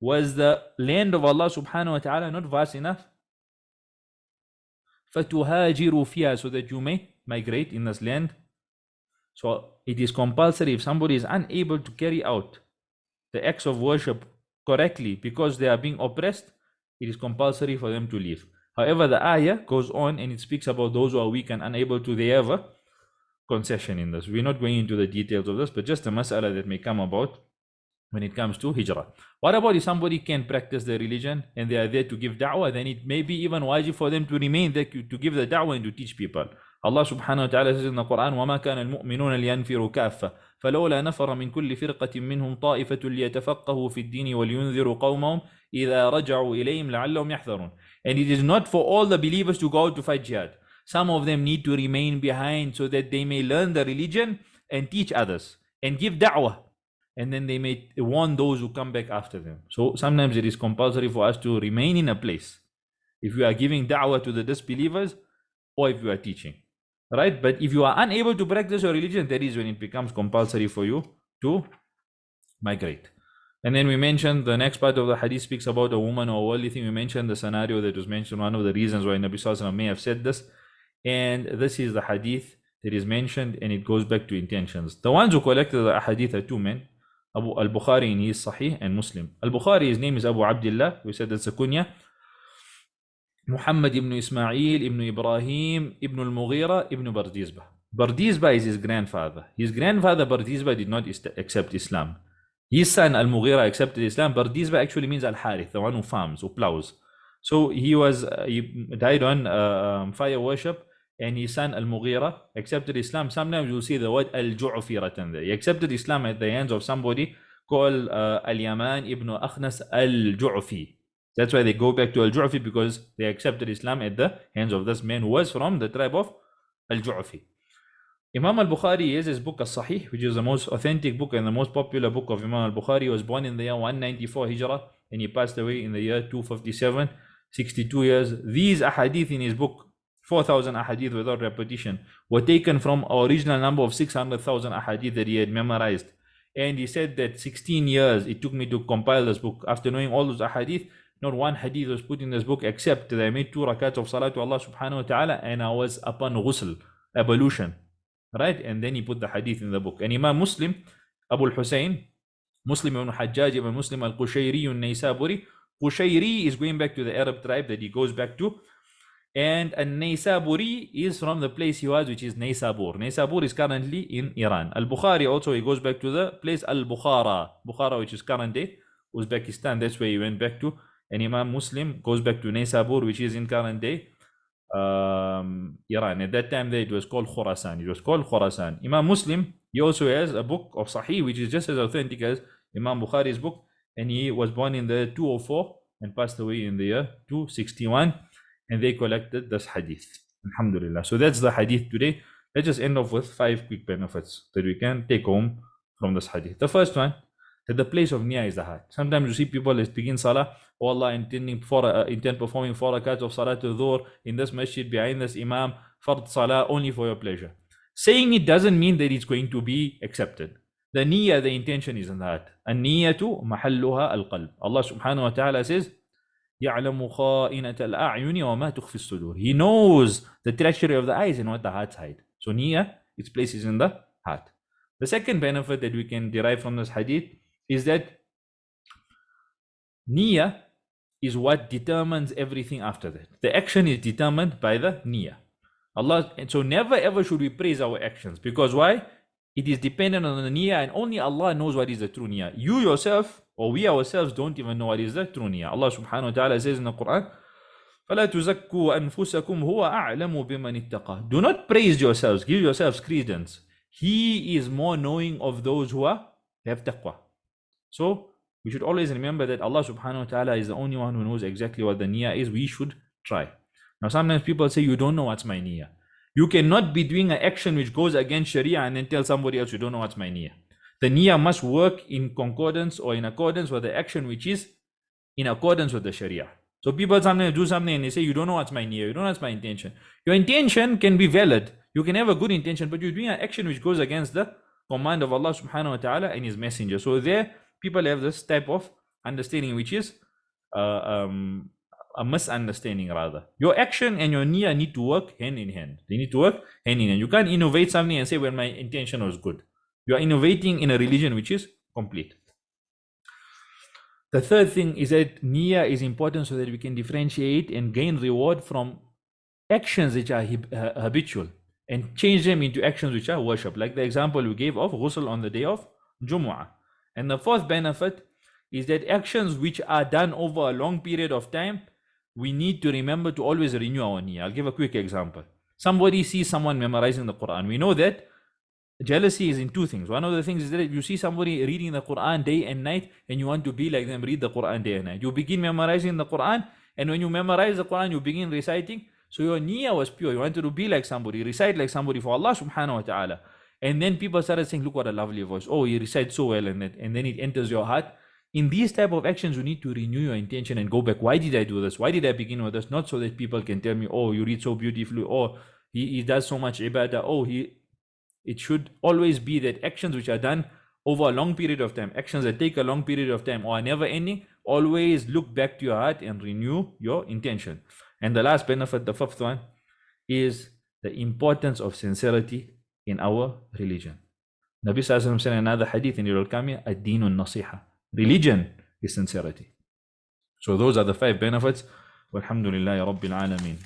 Was the land of Allah subhanahu wa ta'ala not vast enough? فَتُهَاجِرُوا فِيهَا, so that you may migrate in this land. So it is compulsory if somebody is unable to carry out the acts of worship correctly because they are being oppressed, it is compulsory for them to leave. However, the ayah goes on and it speaks about those who are weak and unable to. They have a concession in this. We're not going into the details of this, but just a mas'ala that may come about when it comes to hijrah. What about if somebody can practice their religion and they are there to give da'wah? Then it may be even wajib for them to remain there to give the da'wah and to teach people. Allah subhanahu wa ta'ala says in the Quran, وَمَا كَانَ الْمُؤْمِنُونَ لِيَنْفِرُوا كَافَّةً فَلَوْلَا نَفَرَ مِنْ كُلِّ فِرْقَةٍ مِّنْهُمْ طَائِفَةٌ لِيَتَفَقَّهُوا فِي الدِّينِ وَلِيُنذِرُوا قَوْمَهُمْ إِذَا رَجَعُوا إِلَيْهِمْ لَعَلَّهُمْ يَحْذَرُونَ. And it is not for all the believers to go out to fight jihad. Some of them need to remain behind so that they may learn the religion and teach others and give da'wah. And then they may warn those who come back after them. So sometimes it is compulsory for us to remain in a place if you are giving da'wah to the disbelievers or if you are teaching. Right? But if you are unable to practice your religion, that is when it becomes compulsory for you to migrate. And then we mentioned the next part of the hadith speaks about a woman or a worldly thing. We mentioned the scenario that was mentioned, one of the reasons why Nabi Sallallahu Alaihi Wasallam may have said this. And this is the hadith that is mentioned, and it goes back to intentions. The ones who collected the hadith are two men, Abu al-Bukhari in his Sahih and Muslim. Al-Bukhari, his name is Abu Abdullah. We said that's a kunya. Muhammad ibn Ismail ibn Ibrahim ibn al-Mughira ibn Bardizbah. Bardizbah is his grandfather. His grandfather Bardizbah did not accept Islam. His son al-Mughira accepted Islam. Bardizbah actually means al-Harith, the one who farms, who plows. So he died on fire worship, and his son al-Mughira accepted Islam. Sometimes you'll see the word al-Ju'fi written there. He accepted Islam at the hands of somebody called al-Yaman ibn Akhnas al-Ju'fi. That's why they go back to al-Ju'fi, because they accepted Islam at the hands of this man who was from the tribe of al-Ju'fi. Imam al-Bukhari has his book al-Sahih, which is the most authentic book and the most popular book of Imam al-Bukhari. He was born in the year 194 Hijrah and he passed away in the year 257, 62 years. These ahadith in his book, 4,000 ahadith without repetition, were taken from our original number of 600,000 ahadith that he had memorized. And he said that 16 years it took me to compile this book. After knowing all those ahadith, not one hadith was put in this book except that I made 2 rakats of salah to Allah subhanahu wa ta'ala and I was upon ghusl, ablution. Right? And then he put the hadith in the book. And Imam Muslim, Abu al-Husayn, Muslim ibn Hajjaj ibn Muslim al-Qushayri al-Naysaburi. Qushayri is going back to the Arab tribe that he goes back to. And al-Naysaburi is from the place he was, which is Naysabur. Naysabur is currently in Iran. Al-Bukhari also, he goes back to the place Al-Bukhara. Bukhara, which is current day Uzbekistan. That's where he went back to. And Imam Muslim goes back to Naysabur, which is in current day Iran. At that time there it was called Khurasan. Imam Muslim, he also has a book of Sahih, which is just as authentic as Imam Bukhari's book. And he was born in the 204 and passed away in the year 261. And they collected this hadith. Alhamdulillah. So that's the hadith today. Let's just end off with 5 quick benefits that we can take home from this hadith. The first one, that the place of niyyah is the heart. Sometimes you see people that begin salah, oh Allah, intend performing 4 rakats of salah to dhuhr in this masjid behind this imam, fard salah only for your pleasure. Saying it doesn't mean that it's going to be accepted. The niyyah, the intention is in the heart. An-niyyatu mahalluha al-qalb. Allah subhanahu wa ta'ala says, يعلم خائنة الأعين وما تخفي الصدور. He knows the treachery of the eyes and what the hearts hide. So niyyah, its place is in the heart. The second benefit that we can derive from this hadith is that niyyah is what determines everything after that. The action is determined by the niyyah. Allah, and so never ever should we praise our actions, because why? It is dependent on the niyyah, and only Allah knows what is the true niyyah. You yourself, or we ourselves, don't even know what is the true niyyah. Allah subhanahu wa ta'ala says in the Quran, فَلَا تُزَكُّوا أَنفُسَكُمْ هُوَ أَعْلَمُ بِمَنِ اتَّقَى. Do not praise yourselves, give yourselves credence. He is more knowing of those who have taqwa. So we should always remember that Allah subhanahu wa ta'ala is the only one who knows exactly what the niyyah is. We should try. Now sometimes people say, you don't know what's my niyyah. You cannot be doing an action which goes against Sharia and then tell somebody else you don't know what's my niyyah. The niyyah must work in concordance or in accordance with the action which is in accordance with the Sharia. So people sometimes do something and they say, you don't know what's my niyyah, you don't know what's my intention. Your intention can be valid. You can have a good intention, but you're doing an action which goes against the command of Allah subhanahu wa ta'ala and His Messenger. So there, people have this type of understanding which is a misunderstanding rather. Your action and your niyyah need to work hand in hand. They need to work hand in hand. You can't innovate something and say, well, my intention was good. You are innovating in a religion which is complete. The third thing is that niyyah is important so that we can differentiate and gain reward from actions which are habitual and change them into actions which are worship. Like the example we gave of ghusl on the day of Jumu'ah. And the fourth benefit is that actions which are done over a long period of time, we need to remember to always renew our niyyah. I'll give a quick example. Somebody sees someone memorizing the Quran. We know that jealousy is in two things. One of the things is that if you see somebody reading the Quran day and night and you want to be like them, read the Quran day and night. You begin memorizing the Quran, and when you memorize the Quran, you begin reciting. So your niyyah was pure. You wanted to be like somebody, recite like somebody for Allah subhanahu wa ta'ala. And then people started saying, look what a lovely voice. Oh, you recite so well, and then it enters your heart. In these type of actions, you need to renew your intention and go back. Why did I do this? Why did I begin with this? Not so that people can tell me, oh, you read so beautifully. Oh, he does so much ibadah. Oh, it should always be that actions which are done over a long period of time, actions that take a long period of time or are never ending, always look back to your heart and renew your intention. And the last benefit, the fifth one, is the importance of sincerity in our religion. Nabi Sallallahu Alaihi Wasallam said in another hadith in Al-Kami, ad-deenun nasiha. Religion is sincerity. So those are the 5 benefits. Walhamdulillahi Rabbil Alameen.